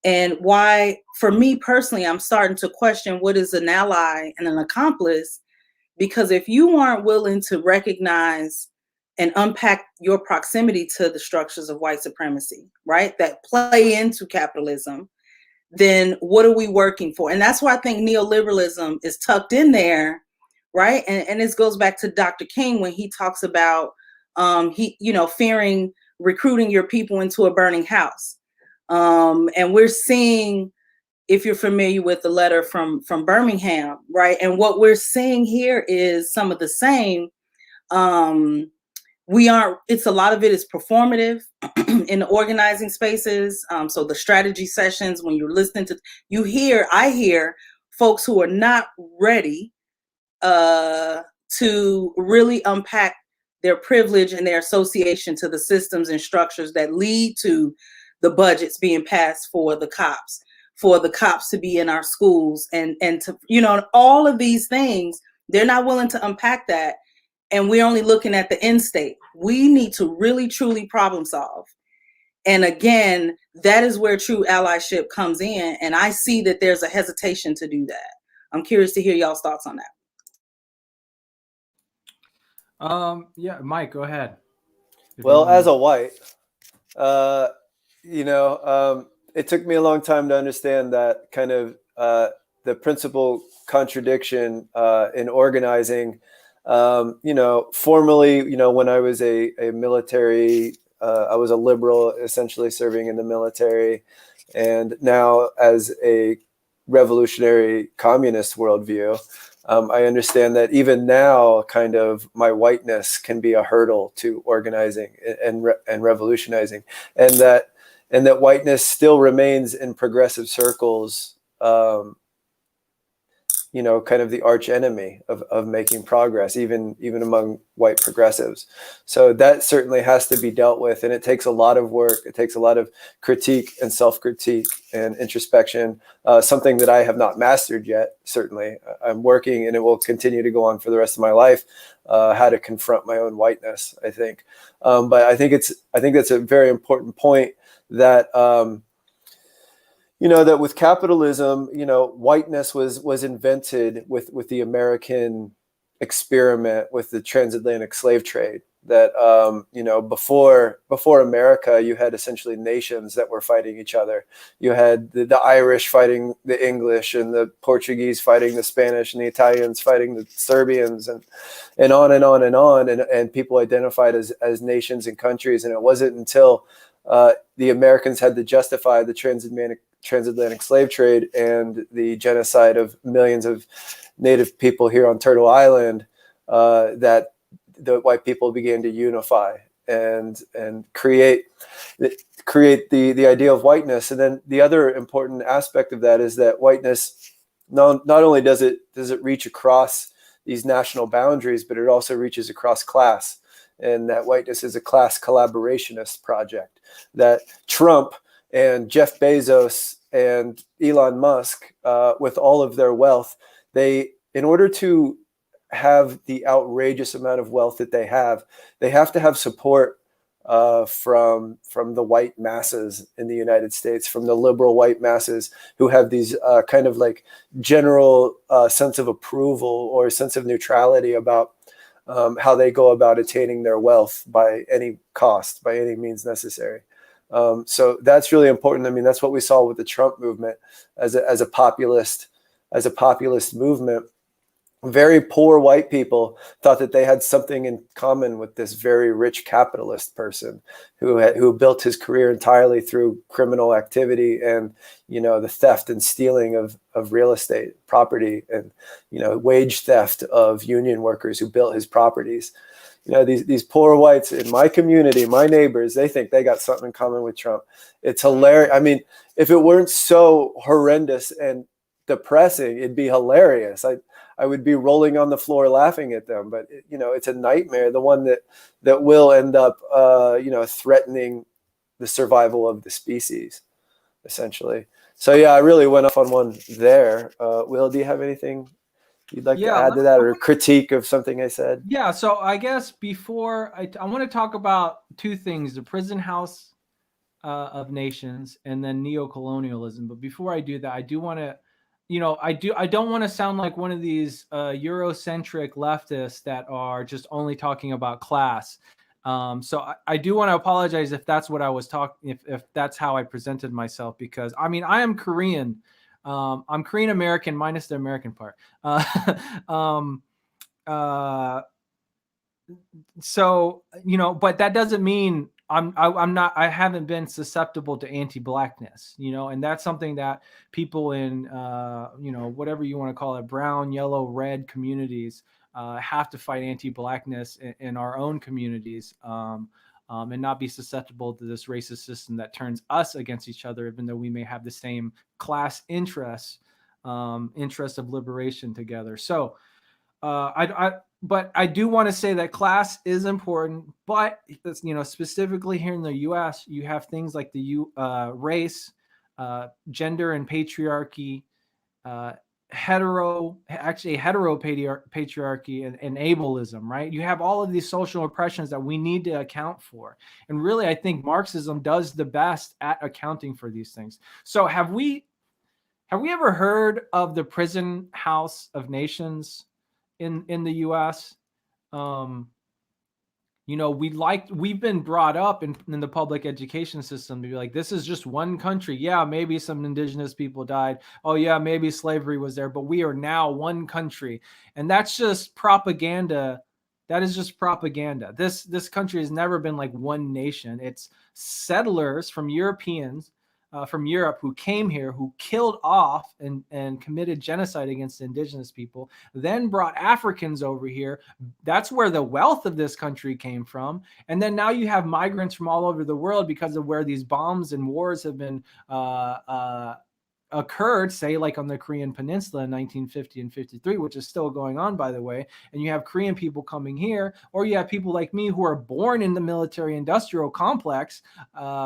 and why, for me personally, I'm starting to question what is an ally and an accomplice, because if you aren't willing to recognize and unpack your proximity to the structures of white supremacy, right, that play into capitalism, then what are we working for? And that's why I think neoliberalism is tucked in there, right? And this goes back to Dr. King when he talks about fearing recruiting your people into a burning house. And we're seeing, if you're familiar with the letter from Birmingham, right? And what we're seeing here is some of the same. It's a lot of it is performative in the organizing spaces. So the strategy sessions, when you're listening to, I hear folks who are not ready to really unpack their privilege and their association to the systems and structures that lead to the budgets being passed for the cops to be in our schools, and to, all of these things. They're not willing to unpack that. And we're only looking at the end state. We need to really, truly problem solve. And again, that is where true allyship comes in. And I see that there's a hesitation to do that. I'm curious to hear y'all's thoughts on that. Yeah, Mike, go ahead. Well, as a white, it took me a long time to understand that kind of the principal contradiction in organizing. Formally, when I was a military, I was a liberal, essentially serving in the military, and now as a revolutionary communist worldview. I understand that even now, kind of my whiteness can be a hurdle to organizing and revolutionizing, and that whiteness still remains in progressive circles, kind of the arch enemy of making progress, even among white progressives. So that certainly has to be dealt with, and it takes a lot of work. It takes a lot of critique and self-critique and introspection, something that I have not mastered yet. Certainly, I'm working, and it will continue to go on for the rest of my life. How to confront my own whiteness, I think. But I think that's a very important point that. That with capitalism, whiteness was invented with the American experiment with the transatlantic slave trade. That before America, you had essentially nations that were fighting each other. You had the Irish fighting the English, and the Portuguese fighting the Spanish, and the Italians fighting the Serbians, and on and on and on. And people identified as nations and countries. And it wasn't until the Americans had to justify the transatlantic slave trade and the genocide of millions of native people here on Turtle Island that the white people began to unify and create the idea of whiteness. And then the other important aspect of that is that whiteness not only does it reach across these national boundaries, but it also reaches across class. And that whiteness is a class collaborationist project. That Trump and Jeff Bezos and Elon Musk, with all of their wealth, in order to have the outrageous amount of wealth that they have to have support from the white masses in the United States, from the liberal white masses who have these kind of like general sense of approval or sense of neutrality about how they go about attaining their wealth by any cost, by any means necessary. So that's really important. I mean, that's what we saw with the Trump movement as a populist movement. Very poor white people thought that they had something in common with this very rich capitalist person who built his career entirely through criminal activity and, the theft and stealing of real estate property and, wage theft of union workers who built his properties. These poor whites in my community, my neighbors, they think they got something in common with Trump. It's hilarious. I mean, if it weren't so horrendous and depressing, it'd be hilarious. I would be rolling on the floor laughing at them, but it's a nightmare. The one that will end up, threatening the survival of the species, essentially. So yeah, I really went off on one there. Will, do you have anything you'd like to add to that, or critique of something I said? Yeah. So I guess before I want to talk about two things: the prison house of nations, and then neocolonialism. But before I do that, I do want to. I don't want to sound like one of these Eurocentric leftists that are just only talking about class. So I do want to apologize if that's what I was talking, if that's how I presented myself, because I mean, I am Korean. I'm Korean American minus the American part. So, but that doesn't mean I haven't been susceptible to anti-blackness, and that's something that people in, whatever you want to call it, brown, yellow, red communities have to fight anti-blackness in our own communities, and not be susceptible to this racist system that turns us against each other, even though we may have the same class interests of liberation together. So but I do want to say that class is important, but specifically here in the U.S., you have things like the race, gender, and patriarchy, heteropatriarchy and ableism, right? You have all of these social oppressions that we need to account for. And really, I think Marxism does the best at accounting for these things. So have we ever heard of the prison house of nations in the US? We've been brought up in the public education system to be like, this is just one country. Yeah, maybe some indigenous people died. Oh yeah, maybe slavery was there, but we are now one country. And that's just propaganda. That is just propaganda. This country has never been like one nation. It's settlers from Europeans, from Europe, who came here, who killed off and committed genocide against indigenous people, then brought Africans over here. That's where the wealth of this country came from. And then now you have migrants from all over the world because of where these bombs and wars have been occurred, say like on the Korean Peninsula in 1950 and 53, which is still going on, by the way. And you have Korean people coming here, or you have people like me who are born in the military industrial complex,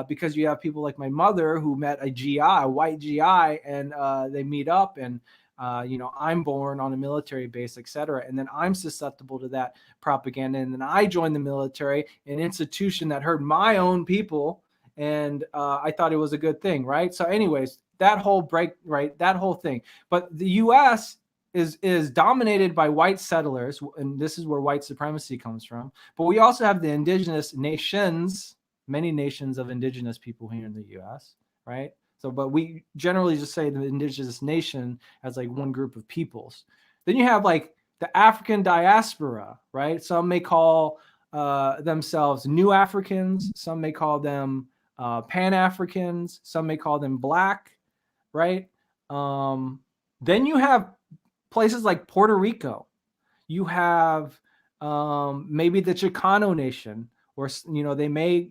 because you have people like my mother who met a GI, a white GI, and they meet up, and I'm born on a military base, etc. And then I'm susceptible to that propaganda. And then I joined the military, an institution that hurt my own people. And I thought it was a good thing, right? So anyways, that whole thing. But the U.S. is dominated by white settlers, and this is where white supremacy comes from. But we also have the indigenous nations, many nations of indigenous people here in the U.S., right? So, but we generally just say the indigenous nation as like one group of peoples. Then you have like the African diaspora, right? Some may call themselves New Africans. Some may call them Pan-Africans. Some may call them Black, right? Then you have places like Puerto Rico. You have maybe the Chicano nation, or they may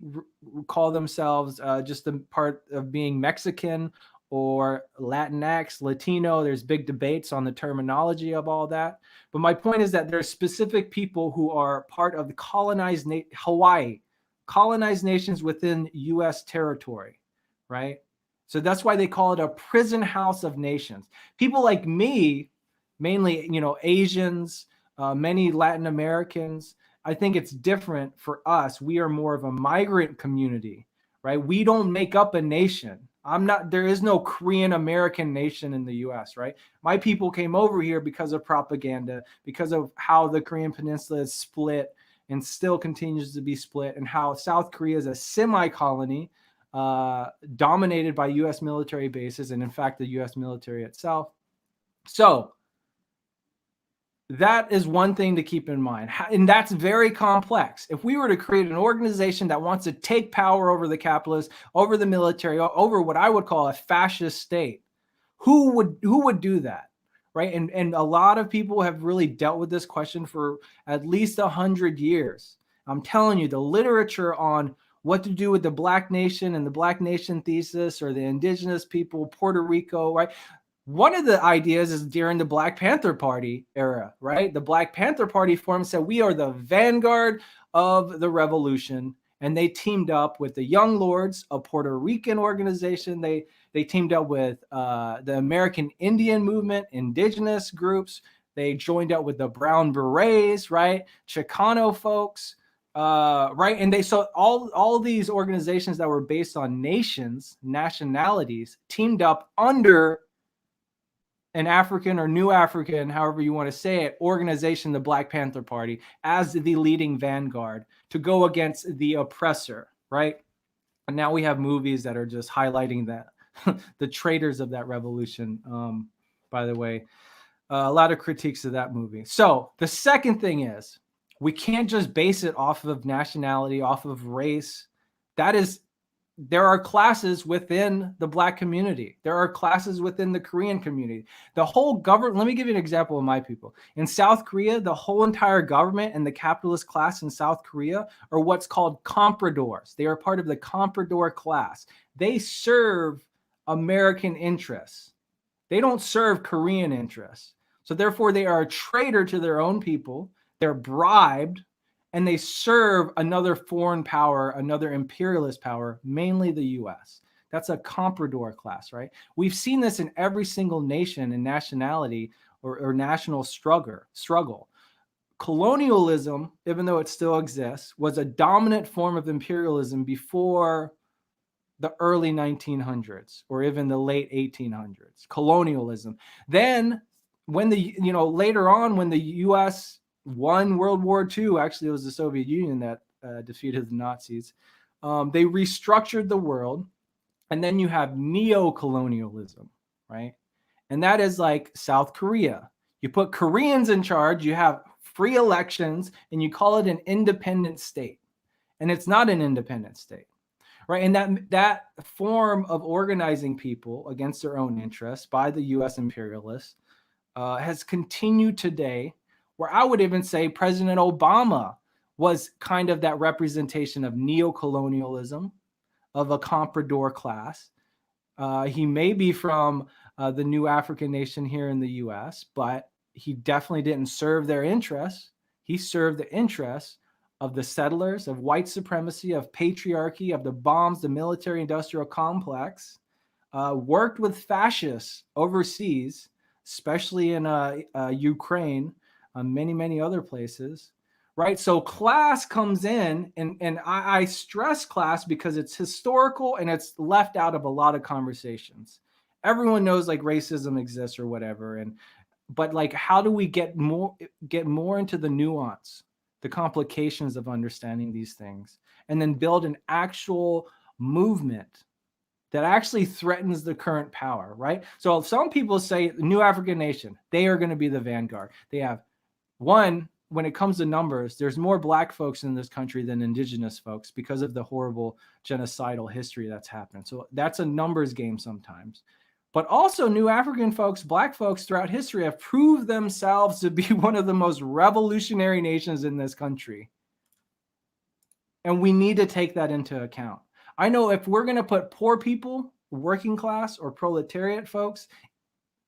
call themselves just a part of being Mexican or Latinx, Latino. There's big debates on the terminology of all that. But my point is that there's specific people who are part of the colonized Hawaii, colonized nations within U.S. territory, right? So that's why they call it a prison house of nations. People like me, mainly, Asians, many Latin Americans, I think it's different for us. We are more of a migrant community, right? We don't make up a nation. There is no Korean American nation in the US, right? My people came over here because of propaganda, because of how the Korean Peninsula is split and still continues to be split, and how South Korea is a semi-colony dominated by US military bases, and in fact, the US military itself. So that is one thing to keep in mind. And that's very complex. If we were to create an organization that wants to take power over the capitalists, over the military, over what I would call a fascist state, who would do that, right? And a lot of people have really dealt with this question for at least 100 years. I'm telling you, the literature on what to do with the Black nation and the Black nation thesis, or the indigenous people, Puerto Rico, right? One of the ideas is during the Black Panther Party era, right? The Black Panther Party formed, said we are the vanguard of the revolution, and they teamed up with the Young Lords, a Puerto Rican organization. They teamed up with the American Indian movement, indigenous groups. They joined up with the Brown Berets, right? Chicano folks, right? And so all these organizations that were based on nationalities teamed up under an African or New African, however you want to say it, organization, the Black Panther Party, as the leading vanguard to go against the oppressor, right? And now we have movies that are just highlighting that, the traitors of that revolution, by the way. A lot of critiques of that movie. So the second thing is, we can't just base it off of nationality, off of race. There are classes within the Black community. There are classes within the Korean community. The whole government, let me give you an example of my people. In South Korea, the whole entire government and the capitalist class in South Korea are what's called compradors. They are part of the comprador class. They serve American interests. They don't serve Korean interests. So therefore, they are a traitor to their own people. They're bribed, and they serve another foreign power, another imperialist power, mainly the US. That's a comprador class, right? We've seen this in every single nation and nationality or national struggle. Colonialism, even though it still exists, was a dominant form of imperialism before the early 1900s or even the late 1800s. Colonialism. Then when later on, when the US won World War II, actually it was the Soviet Union that defeated the Nazis, they restructured the world. And then you have neo-colonialism, right? And that is like South Korea. You put Koreans in charge, you have free elections, and you call it an independent state. And it's not an independent state, right? And that form of organizing people against their own interests by the US imperialists has continued today, where I would even say President Obama was kind of that representation of neo-colonialism, of a comprador class. He may be from the new African nation here in the US, but he definitely didn't serve their interests. He served the interests of the settlers, of white supremacy, of patriarchy, of the bombs, the military industrial complex, worked with fascists overseas, especially in Ukraine, many, many other places. Right. So class comes in, and I stress class because it's historical and it's left out of a lot of conversations. Everyone knows like racism exists or whatever. But like, how do we get more into the nuance, the complications of understanding these things, and then build an actual movement that actually threatens the current power, right? So some people say the new African nation, they are going to be the vanguard. They have one. When it comes to numbers, there's more Black folks in this country than indigenous folks because of the horrible genocidal history that's happened. So that's a numbers game sometimes. But also new African folks, Black folks throughout history have proved themselves to be one of the most revolutionary nations in this country. And we need to take that into account. I know if we're going to put poor people, working class or proletariat folks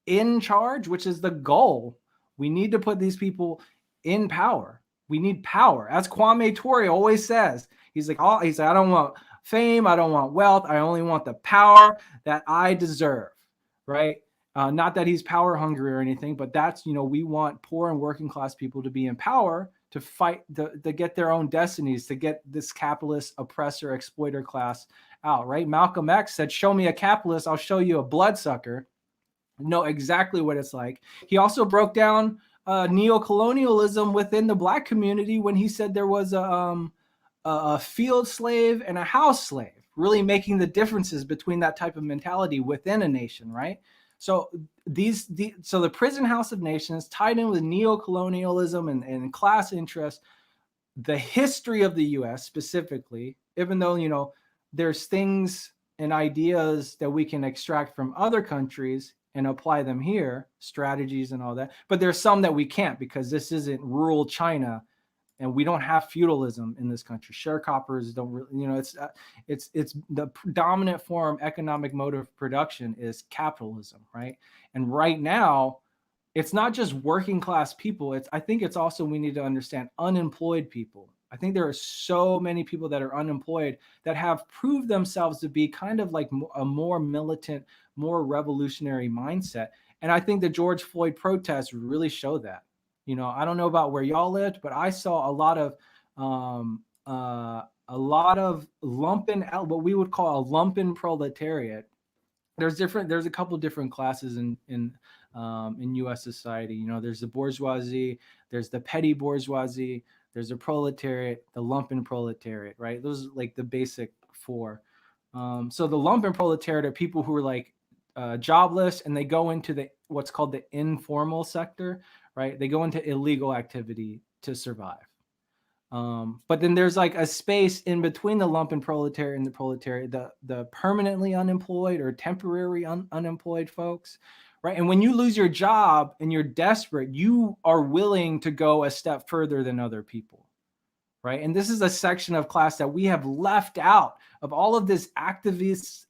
in charge, which is the goal, we need to put these people in power. We need power. As Kwame Ture always says, he's like, I don't want fame. I don't want wealth. I only want the power that I deserve. Right. Not that he's power hungry or anything, but that's, we want poor and working class people to be in power, to fight, to get their own destinies, to get this capitalist oppressor exploiter class out. Right. Malcolm X said, show me a capitalist, I'll show you a bloodsucker. Know exactly what it's like. He also broke down neo-colonialism within the Black community when he said there was a field slave and a house slave, really making the differences between that type of mentality within a nation, right? So the prison house of nations tied in with neo-colonialism and class interest, the history of the U.S. specifically, even though, there's things and ideas that we can extract from other countries and apply them here, strategies and all that. But there's some that we can't because this isn't rural China and we don't have feudalism in this country. Sharecroppers don't really, it's the dominant form economic mode of production is capitalism, right? And right now, it's not just working class people. I think it's also, we need to understand unemployed people. I think there are so many people that are unemployed that have proved themselves to be kind of like a more militant, more revolutionary mindset. And I think the George Floyd protests really show that. I don't know about where y'all lived, but I saw a lot of lumpen, what we would call a lumpen proletariat. There's a couple of different classes in U.S. society. There's the bourgeoisie, there's the petty bourgeoisie, there's the proletariat, the lumpen proletariat, right? Those are like the basic four. So the lumpen proletariat are people who are like jobless, and they go into what's called the informal sector, right? They go into illegal activity to survive. But then there's like a space in between the lumpen proletariat and the proletariat, the permanently unemployed or temporary unemployed folks, right? And when you lose your job and you're desperate, you are willing to go a step further than other people, right? And this is a section of class that we have left out of all of this activist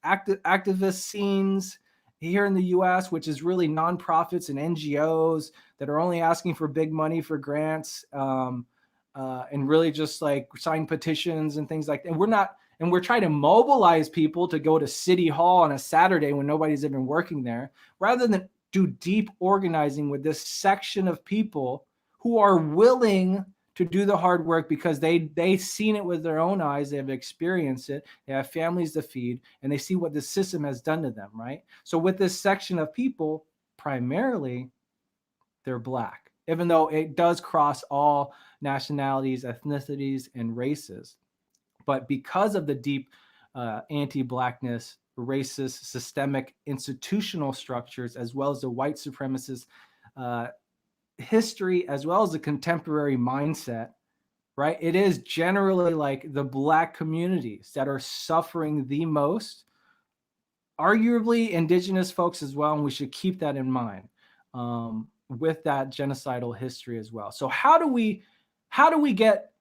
scenes here in the US, which is really nonprofits and NGOs that are only asking for big money for grants, and really just like sign petitions and things like that. And And we're trying to mobilize people to go to City Hall on a Saturday when nobody's even working there, rather than do deep organizing with this section of people who are willing to do the hard work because they've seen it with their own eyes, they've experienced it, they have families to feed, and they see what the system has done to them, right? So with this section of people, primarily, they're Black, even though it does cross all nationalities, ethnicities, and races. But because of the deep anti-Blackness, racist, systemic, institutional structures, as well as the white supremacist history, as well as the contemporary mindset, right? It is generally like the Black communities that are suffering the most, arguably Indigenous folks as well, and we should keep that in mind with that genocidal history as well. So how do we get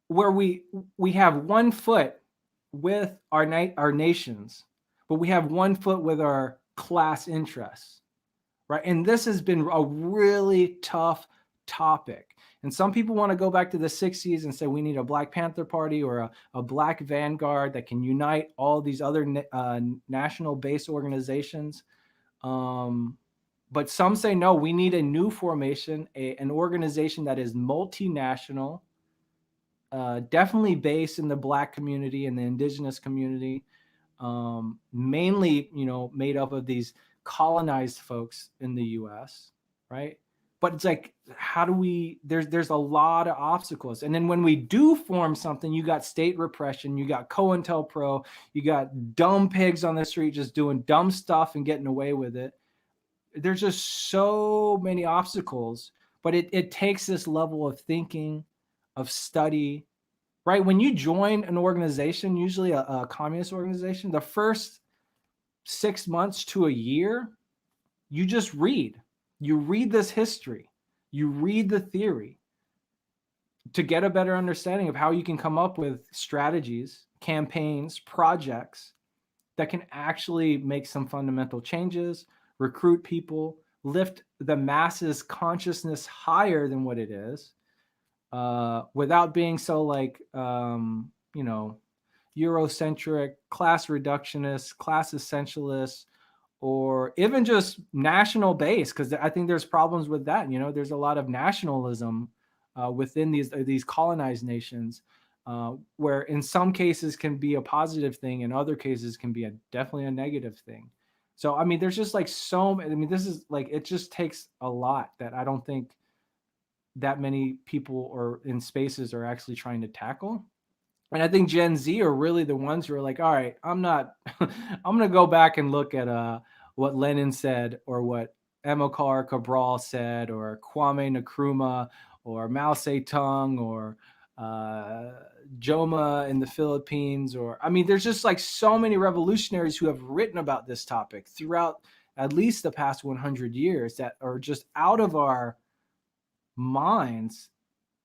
where we have 1 foot with our nations, but we have 1 foot with our class interests, right? And this has been a really tough topic. And some people want to go back to the 60s and say we need a Black Panther Party or a Black vanguard that can unite all these other national base organizations. But some say, no, we need a new formation, an organization that is multinational, definitely based in the Black community and the Indigenous community, mainly, made up of these colonized folks in the US, right? But it's like, how do we, there's a lot of obstacles. And then when we do form something, you got state repression, you got COINTELPRO, you got dumb pigs on the street just doing dumb stuff and getting away with it. There's just so many obstacles, but it takes this level of thinking, of study, right? When you join an organization, usually a communist organization, the first 6 months to a year, you just read. You read this history. You read the theory to get a better understanding of how you can come up with strategies, campaigns, projects that can actually make some fundamental changes, recruit people, lift the masses' consciousness higher than what it is, without being so like, Eurocentric, class reductionist, class essentialist, or even just national base, because I think there's problems with that. There's a lot of nationalism within these colonized nations, where in some cases can be a positive thing, in other cases can be definitely a negative thing. So, I mean, there's just like this is like, it just takes a lot that I don't think that many people or in spaces are actually trying to tackle. And I think Gen Z are really the ones who are like, all right, I'm going to go back and look at what Lenin said, or what Amilcar Cabral said, or Kwame Nkrumah, or Mao Zedong, or Joma in the Philippines, there's just like so many revolutionaries who have written about this topic throughout at least the past 100 years that are just out of our minds,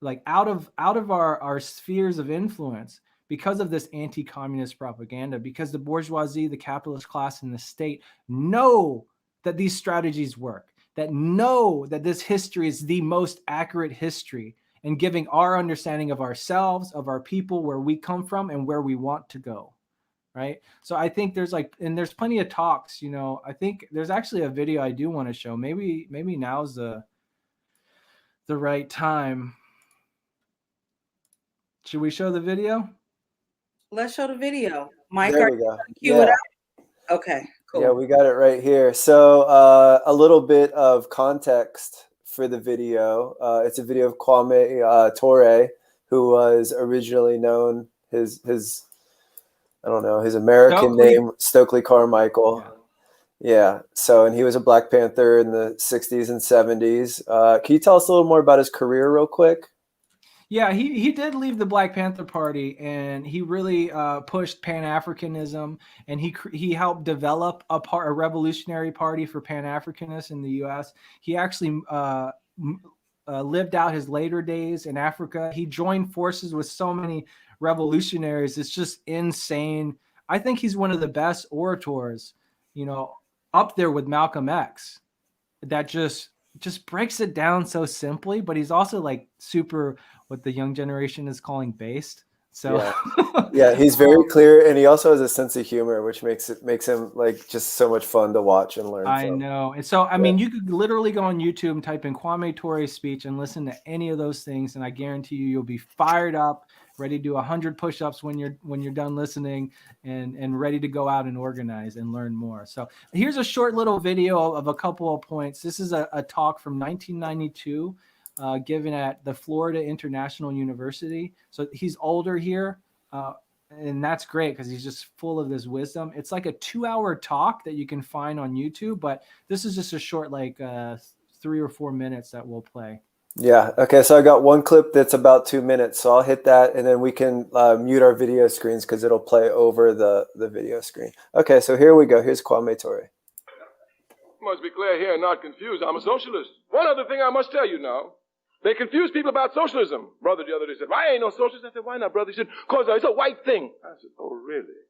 like out of our spheres of influence, because of this anti-communist propaganda, because the bourgeoisie, the capitalist class, and the state know that these strategies work, that know that this history is the most accurate history in giving our understanding of ourselves, of our people, where we come from, and where we want to go, right? So I think there's plenty of talks, I think there's actually a video I do want to show. Maybe now's the right time. Should we show the video? Let's show the video. Mike, There we go. cue it up. Okay, cool. Yeah, we got it right here. So a little bit of context for the video. It's a video of Kwame Ture, who was originally known, his American name, Stokely Carmichael. Yeah. So, and he was a Black Panther in the 60s and 70s. Can you tell us a little more about his career real quick? Yeah, he did leave the Black Panther Party, and he really pushed Pan-Africanism, and he helped develop a revolutionary party for Pan-Africanists in the U.S. He actually lived out his later days in Africa. He joined forces with so many revolutionaries. It's just insane. I think he's one of the best orators, up there with Malcolm X, that just breaks it down so simply, but he's also like super, what the young generation is calling based. So Yeah, he's very clear, and he also has a sense of humor, which makes him like just so much fun to watch and learn I from. know. And so, I mean, you could literally go on YouTube and type in Kwame Tore's speech and listen to any of those things, and I guarantee you'll be fired up, ready to do 100 push-ups when you're done listening, and ready to go out and organize and learn more. So here's a short little video of a couple of points. This is a talk from 1992 given at the Florida International University. So he's older here. And that's great because he's just full of this wisdom. It's like a 2-hour talk that you can find on YouTube, but this is just a short, like 3 or 4 minutes that we'll play. Yeah. Okay. So I got one clip that's about 2 minutes. So I'll hit that, and then we can mute our video screens because it'll play over the video screen. Okay. So here we go. Here's Kwame Ture. Must be clear here and not confused. I'm a socialist. One other thing I must tell you now. They confuse people about socialism. Brother the other day said, "Why ain't no socialist?" I said, "Why not, brother?" He said, "Because it's a white thing." I said, "Oh, really?"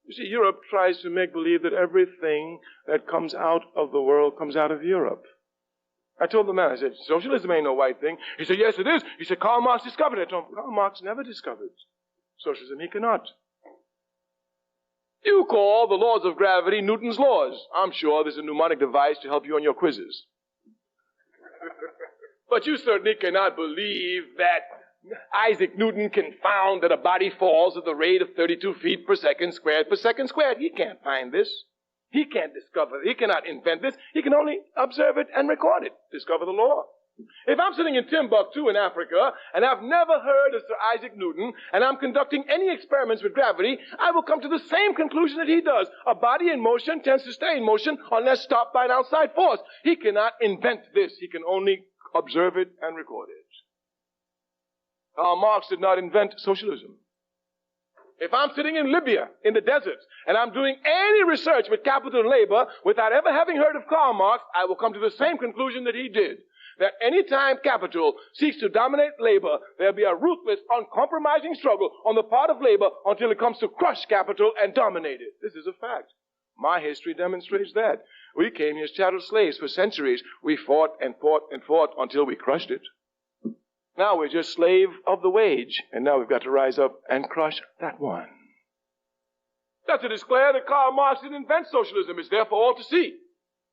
You see, Europe tries to make believe that everything that comes out of the world comes out of Europe. I told the man, I said, "Socialism ain't no white thing." He said, "Yes, it is." He said, "Karl Marx discovered it." I told him, Karl Marx never discovered socialism. He cannot. You call the laws of gravity Newton's laws. I'm sure there's a mnemonic device to help you on your quizzes. But you certainly cannot believe that Isaac Newton can found that a body falls at the rate of 32 feet per second squared per second squared. He can't find this. He can't discover it. He cannot invent this. He can only observe it and record it, discover the law. If I'm sitting in Timbuktu in Africa, and I've never heard of Sir Isaac Newton, and I'm conducting any experiments with gravity, I will come to the same conclusion that he does. A body in motion tends to stay in motion unless stopped by an outside force. He cannot invent this. He can only observe it and record it. Karl Marx did not invent socialism. If I'm sitting in Libya, in the desert, and I'm doing any research with capital and labor without ever having heard of Karl Marx, I will come to the same conclusion that he did. That any time capital seeks to dominate labor, there'll be a ruthless, uncompromising struggle on the part of labor until it comes to crush capital and dominate it. This is a fact. My history demonstrates that. We came here as chattel slaves for centuries. We fought and fought and fought until we crushed it. Now we're just slave of the wage, and now we've got to rise up and crush that one. That's to declare that Karl Marx didn't invent socialism. It's there for all to see.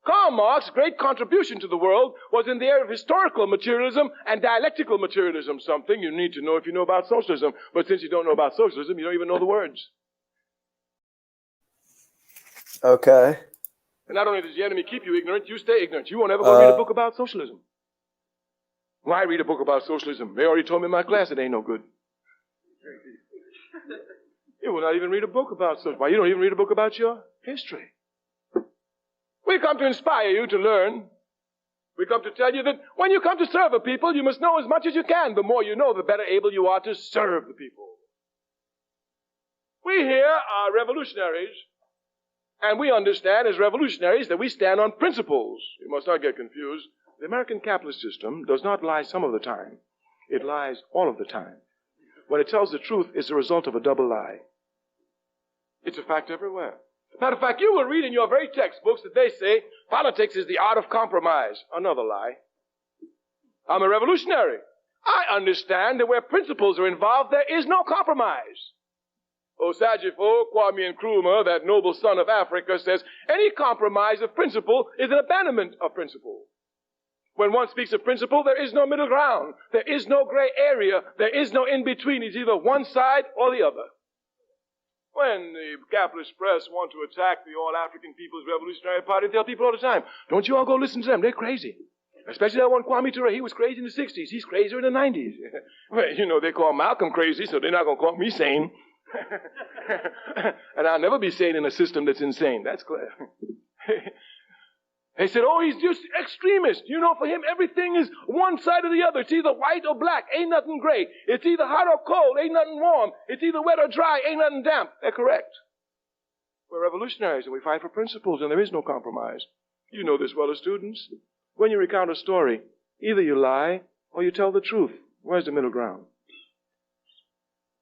Karl Marx's great contribution to the world was in the area of historical materialism and dialectical materialism, something you need to know if you know about socialism. But since you don't know about socialism, you don't even know the words. Okay. And not only does the enemy keep you ignorant, you stay ignorant. You won't ever go read a book about socialism. Why read a book about socialism? They already told me in my class it ain't no good. You will not even read a book about socialism. Why, you don't even read a book about your history. We come to inspire you to learn. We come to tell you that when you come to serve a people, you must know as much as you can. The more you know, the better able you are to serve the people. We here are revolutionaries, and we understand as revolutionaries that we stand on principles. You must not get confused. The American capitalist system does not lie some of the time. It lies all of the time. When it tells the truth, it's a result of a double lie. It's a fact everywhere. Matter of fact, you will read in your very textbooks that they say politics is the art of compromise. Another lie. I'm a revolutionary. I understand that where principles are involved, there is no compromise. Osajifo, Kwame Nkrumah, that noble son of Africa, says any compromise of principle is an abandonment of principle. When one speaks of principle, there is no middle ground. There is no gray area. There is no in-between. It's either one side or the other. When the capitalist press want to attack the All-African People's Revolutionary Party, they tell people all the time, don't you all go listen to them. They're crazy. Especially that one Kwame Ture. He was crazy in the 60s. He's crazier in the 90s. Well, you know, they call Malcolm crazy, so they're not going to call me sane. And I'll never be sane in a system that's insane. That's clear. They said, oh, he's just extremist. You know, for him, everything is one side or the other. It's either white or black. Ain't nothing gray. It's either hot or cold. Ain't nothing warm. It's either wet or dry. Ain't nothing damp. They're correct. We're revolutionaries and we fight for principles and there is no compromise. You know this well as students. When you recount a story, either you lie or you tell the truth. Where's the middle ground?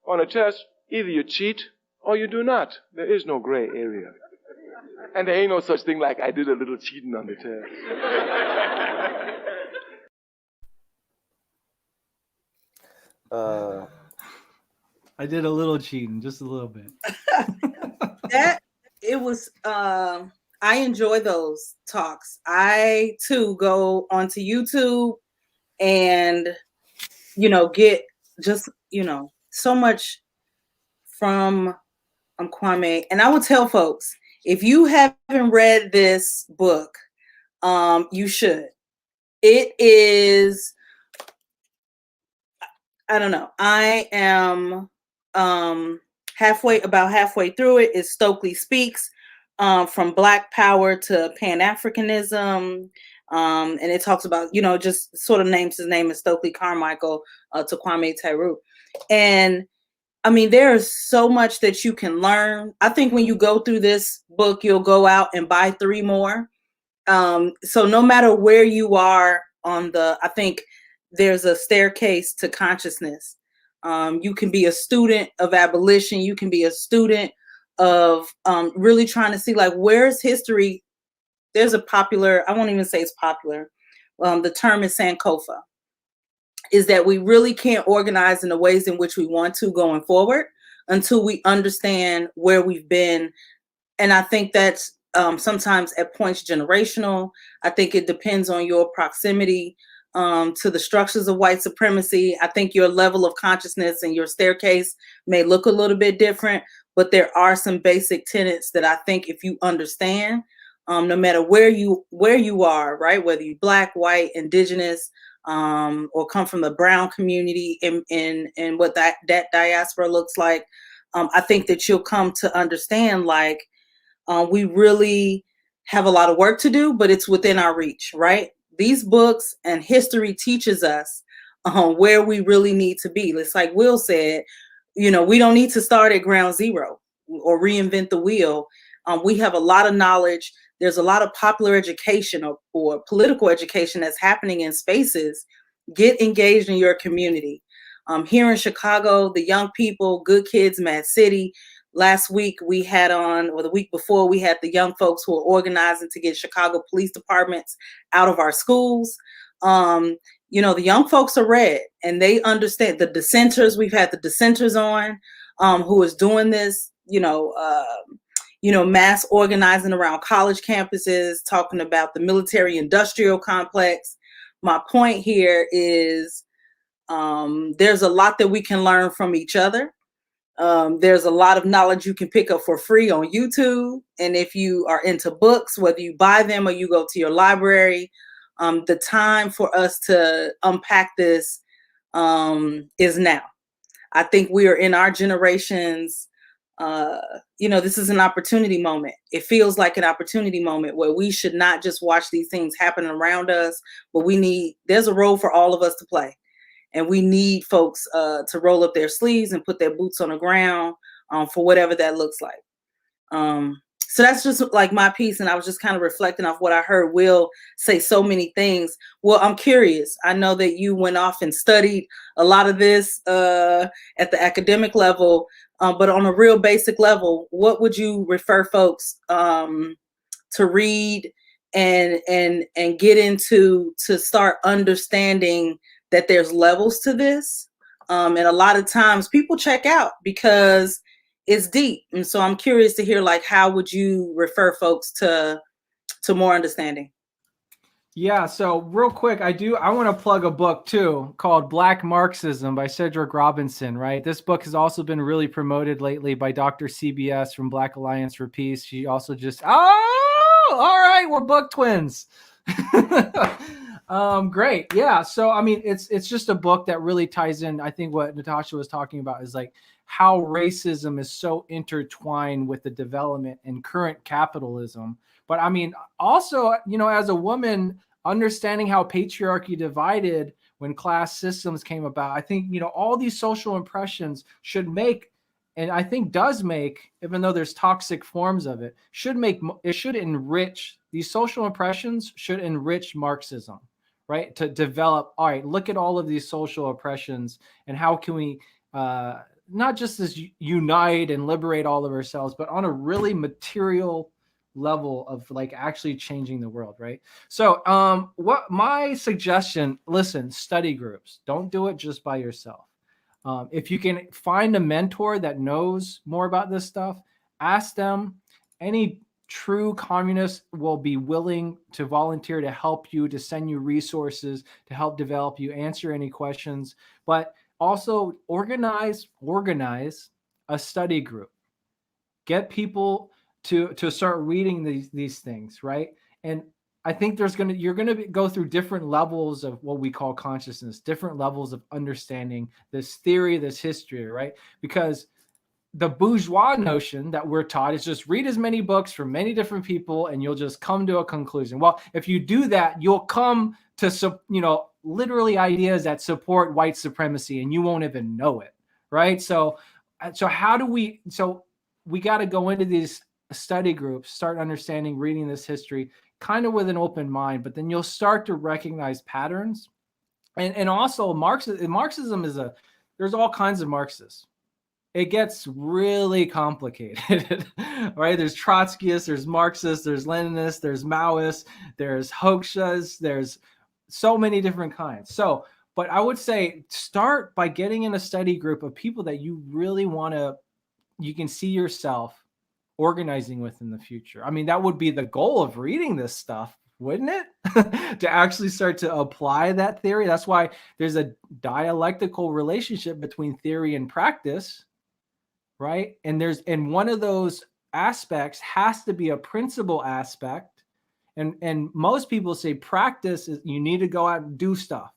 On a test, either you cheat or you do not. There is no gray area. And there ain't no such thing like I did a little cheating on the test. I did a little cheating, just a little bit. That it was I enjoy those talks. I too go onto YouTube and get just so much from Kwame. And I would tell folks, if you haven't read this book, you should. It is, I don't know. I am about halfway through it. Is Stokely Speaks, from Black Power to Pan-Africanism. And it talks about, just sort of names his name is Stokely Carmichael to Kwame Ture. And I mean, there is so much that you can learn. I think when you go through this book, you'll go out and buy 3 more. So no matter where you are I think there's a staircase to consciousness. You can be a student of abolition. You can be a student of really trying to see, like, where's history? There's a popular, I won't even say it's popular. The term is Sankofa, is that we really can't organize in the ways in which we want to going forward until we understand where we've been. And I think that's sometimes at points generational. I think it depends on your proximity to the structures of white supremacy. I think your level of consciousness and your staircase may look a little bit different, but there are some basic tenets that I think if you understand, no matter where you are, right, whether you're Black, white, indigenous, or come from the brown community and what that diaspora looks like, I think that you'll come to understand, like, we really have a lot of work to do, but it's within our reach, right? These books and history teaches us where we really need to be. It's like Will said, we don't need to start at ground zero or reinvent the wheel. We have a lot of knowledge. There's a lot of popular education or political education that's happening in spaces. Get engaged in your community. Here in Chicago, the young people, Good Kids, Mad City. Last week we had or the week before, we had the young folks who are organizing to get Chicago police departments out of our schools. The young folks are read and they understand. The dissenters, we've had the dissenters on, who is doing this, mass organizing around college campuses, talking about the military industrial complex. My point here is there's a lot that we can learn from each other. There's a lot of knowledge you can pick up for free on YouTube. And if you are into books, whether you buy them or you go to your library, the time for us to unpack this is now. I think we are in our generations, this is an opportunity moment. It feels like an opportunity moment where we should not just watch these things happen around us, but there's a role for all of us to play. And we need folks to roll up their sleeves and put their boots on the ground for whatever that looks like. So that's just like my piece. And I was just kind of reflecting off what I heard Will say so many things. Well, I'm curious. I know that you went off and studied a lot of this at the academic level, but on a real basic level, what would you refer folks to read and get into to start understanding that there's levels to this? And a lot of times people check out because it's deep. And so I'm curious to hear, like, how would you refer folks to more understanding? Yeah, so real quick, I want to plug a book too called Black Marxism by Cedric Robinson, right? This book has also been really promoted lately by Dr. CBS from Black Alliance for Peace. She also all right, we're book twins. Great. Yeah. So, I mean, it's just a book that really ties in. I think what Natasha was talking about is like how racism is so intertwined with the development in current capitalism. But I mean, also, as a woman, understanding how patriarchy divided when class systems came about, I think, all these social impressions should make, and I think does make, even though there's toxic forms of it, should enrich, these social impressions should enrich Marxism. Right, to develop, all right, look at all of these social oppressions and how can we not just as unite and liberate all of ourselves, but on a really material level of like actually changing the world, right? So what my suggestion, listen, study groups, don't do it just by yourself. If you can find a mentor that knows more about this stuff, ask them. Any true communist will be willing to volunteer to help you, to send you resources, to help develop you, answer any questions. But also organize a study group. Get people to start reading these things, right? And I think you're gonna go through different levels of what we call consciousness, different levels of understanding this theory, this history, right? Because the bourgeois notion that we're taught is just read as many books from many different people and you'll just come to a conclusion. Well, if you do that, you'll come to, literally ideas that support white supremacy and you won't even know it, right? So we got to go into these study groups, start understanding, reading this history kind of with an open mind, but then you'll start to recognize patterns. And also Marxism there's all kinds of Marxists. It gets really complicated, right? There's Trotskyists, there's Marxists, there's Leninists, there's Maoists, there's Hoxhas, there's so many different kinds. But I would say start by getting in a study group of people that you really you can see yourself organizing with in the future. I mean, that would be the goal of reading this stuff, wouldn't it? To actually start to apply that theory. That's why there's a dialectical relationship between theory and practice. Right. And one of those aspects has to be a principal aspect. And most people say practice is you need to go out and do stuff.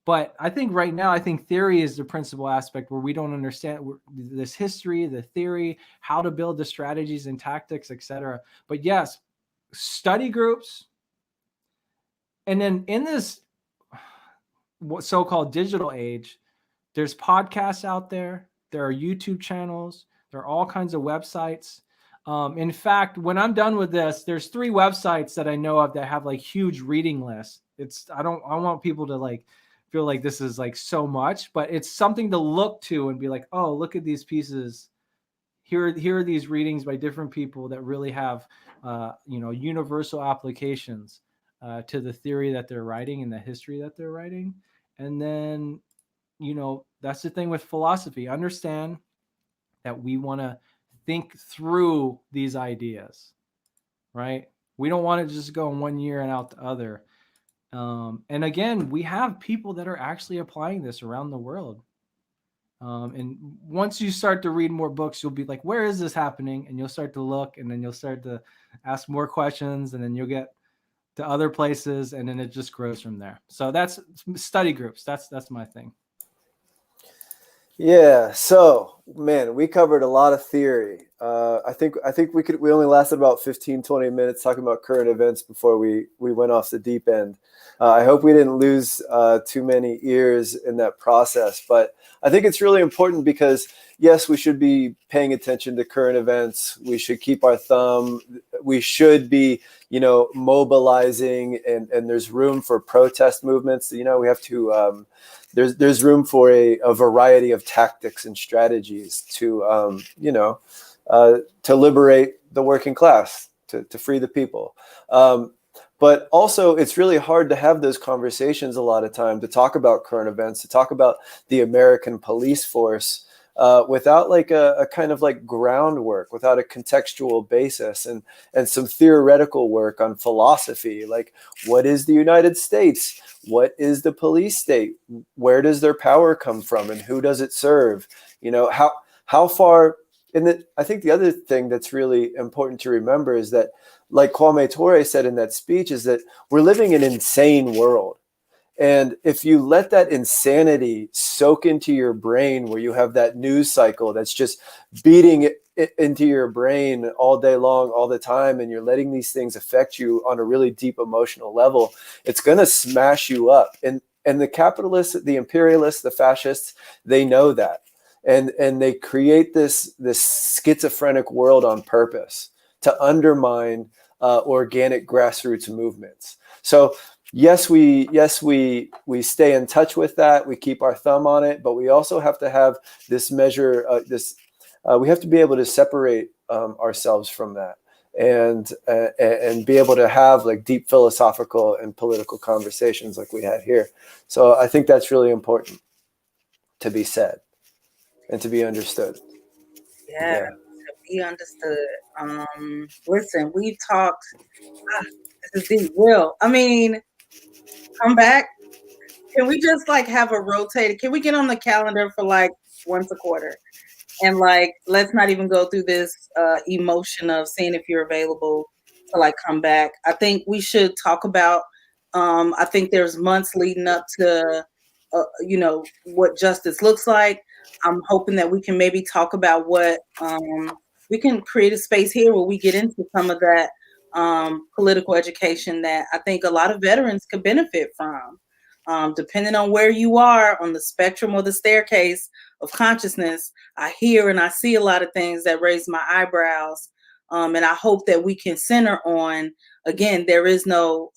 But I think right now, theory is the principal aspect where we don't understand this history, the theory, how to build the strategies and tactics, etc. But yes, study groups. And then in this so-called digital age, there's podcasts out there. There are YouTube channels. There are all kinds of websites. In fact, when I'm done with this, there's 3 websites that I know of that have like huge reading lists. I want people to feel like this is so much, but it's something to look to and be like, oh, look at these pieces. Here are these readings by different people that really have, universal applications to the theory that they're writing and the history that they're writing. And then, that's the thing with philosophy. Understand that we want to think through these ideas, right? We don't want to just go in one year and out the other. And again, we have people that are actually applying this around the world. And once you start to read more books, you'll be like, where is this happening? And you'll start to look, and then you'll start to ask more questions, and then you'll get to other places, and then it just grows from there. So that's study groups. That's my thing. Yeah. So, man, we covered a lot of theory. I think we only lasted about 15, 20 minutes talking about current events before we went off the deep end. I hope we didn't lose too many ears in that process, but I think it's really important because yes, we should be paying attention to current events. We should keep our thumb. We should be, mobilizing, and there's room for protest movements. We have to, there's room for a variety of tactics and strategies to, to liberate the working class, to free the people. But also, it's really hard to have those conversations a lot of time, to talk about current events, to talk about the American police force without a kind of groundwork, without a contextual basis and some theoretical work on philosophy. Like, what is the United States? What is the police state? Where does their power come from, and who does it serve? How far? And I think the other thing that's really important to remember is that, like Kwame Ture said in that speech, is that we're living in an insane world. And if you let that insanity soak into your brain, where you have that news cycle that's just beating it into your brain all day long, all the time, and you're letting these things affect you on a really deep emotional level, it's going to smash you up. And the capitalists, the imperialists, the fascists, they know that. And they create this schizophrenic world on purpose to undermine organic grassroots movements. So yes, we stay in touch with that. We keep our thumb on it, but we also have to have this measure. We have to be able to separate ourselves from that, and be able to have deep philosophical and political conversations like we had here. So I think that's really important. to be said and to be understood. Yeah, to be understood. Listen, we've talked. This is deep. Will, I mean, come back. Can we just like have a rotated? Can we get on the calendar for like once a quarter? And like, let's not even go through this emotion of seeing if you're available to like come back. I think we should talk about. I think there's months leading up to, what justice looks like. I'm hoping that we can maybe talk about what we can create a space here where we get into some of that political education that I think a lot of veterans could benefit from. Depending on where you are on the spectrum or the staircase of consciousness, I hear and I see a lot of things that raise my eyebrows. And I hope that we can center on, again, there is no,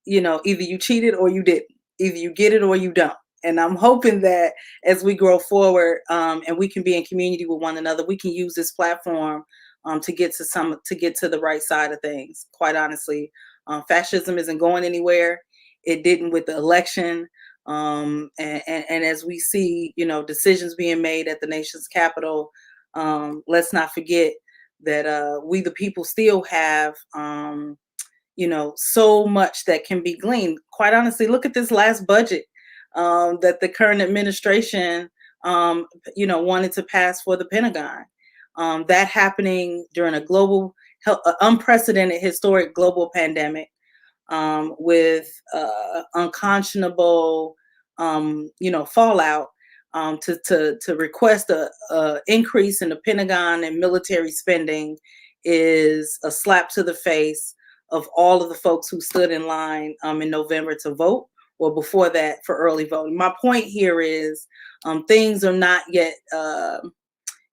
either you cheated or you didn't. Either you get it or you don't. And I'm hoping that as we grow forward and we can be in community with one another, we can use this platform to get to the right side of things. Quite honestly, fascism isn't going anywhere. It didn't with the election. And as we see, decisions being made at the nation's capital, let's not forget that we, the people, still have, so much that can be gleaned. Quite honestly, look at this last budget that the current administration, wanted to pass for the Pentagon. That happening during a global, unprecedented, historic global pandemic. With unconscionable, fallout, to request a increase in the Pentagon and military spending is a slap to the face of all of the folks who stood in line in November to vote, or before that for early voting. My point here is things are not yet.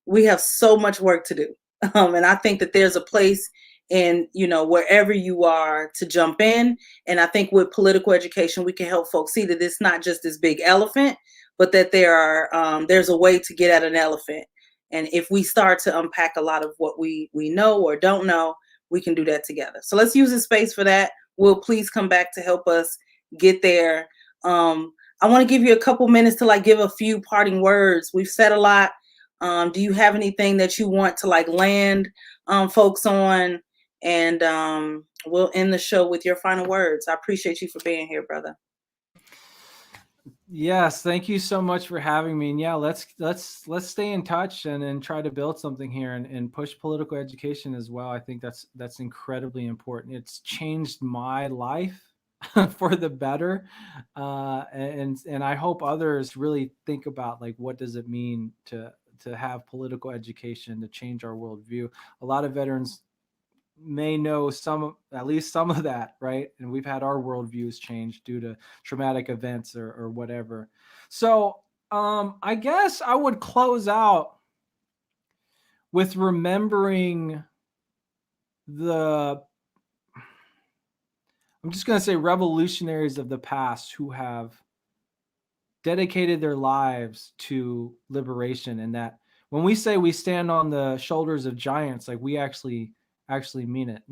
We have so much work to do, and I think that there's a place in wherever you are to jump in. And I think with political education we can help folks see that it's not just this big elephant, but that there's a way to get at an elephant. And if we start to unpack a lot of what we know or don't know, we can do that together. So let's use the space for that. Will, please come back to help us get there. I want to give you a couple minutes to like give a few parting words. We've said a lot. Do you have anything that you want to like land folks on? And we'll end the show with your final words. I appreciate you for being here, brother. Yes, thank you so much for having me. And yeah, let's stay in touch and try to build something here and push political education as well. I think that's incredibly important. It's changed my life for the better, and I hope others really think about like what does it mean to have political education to change our worldview. A lot of veterans may know at least some of that, right? And we've had our worldviews changed due to traumatic events or whatever. So I guess I would close out with remembering I'm just going to say revolutionaries of the past who have dedicated their lives to liberation, and that when we say we stand on the shoulders of giants, like we actually mean it.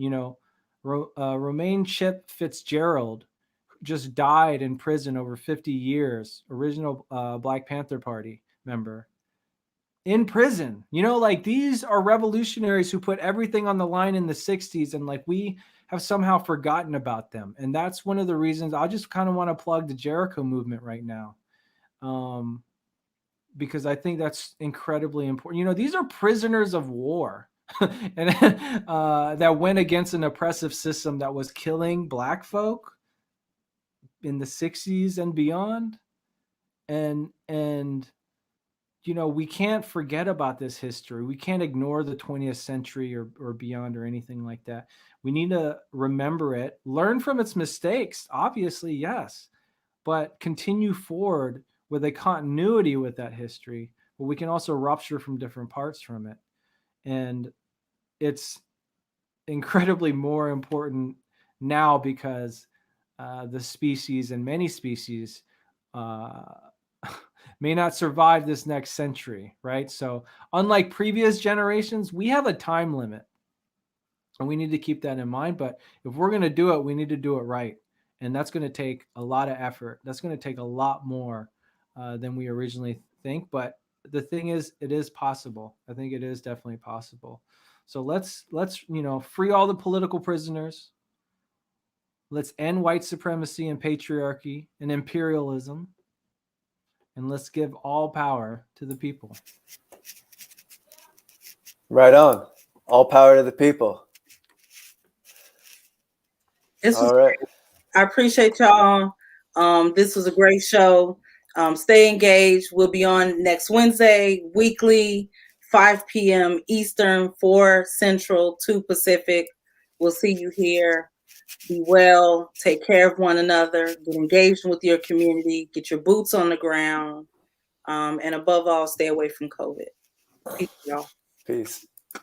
Romaine Chip Fitzgerald just died in prison over 50 years, original Black Panther Party member, in prison. Like these are revolutionaries who put everything on the line in the 60s, and like we have somehow forgotten about them. And that's one of the reasons I just kind of want to plug the Jericho movement right now, because I think that's incredibly important. These are prisoners of war. And that went against an oppressive system that was killing Black folk in the 60s and beyond. And we can't forget about this history. We can't ignore the 20th century or beyond or anything like that. We need to remember it, learn from its mistakes, obviously, yes, but continue forward with a continuity with that history, but we can also rupture from different parts from it. And it's incredibly more important now because the species and many species may not survive this next century, right? So unlike previous generations, we have a time limit, and we need to keep that in mind. But if we're going to do it, we need to do it right. And that's going to take a lot of effort. That's going to take a lot more than we originally think. But the thing is, it is possible. I think it is definitely possible. So let's free all the political prisoners. Let's end white supremacy and patriarchy and imperialism. And let's give all power to the people. Right on. All power to the people. All right. I appreciate y'all. This was a great show. Stay engaged. We'll be on next Wednesday, weekly, 5 p.m. Eastern, 4 Central, 2 Pacific. We'll see you here. Be well. Take care of one another. Get engaged with your community. Get your boots on the ground. And above all, stay away from COVID. Peace, y'all. Peace.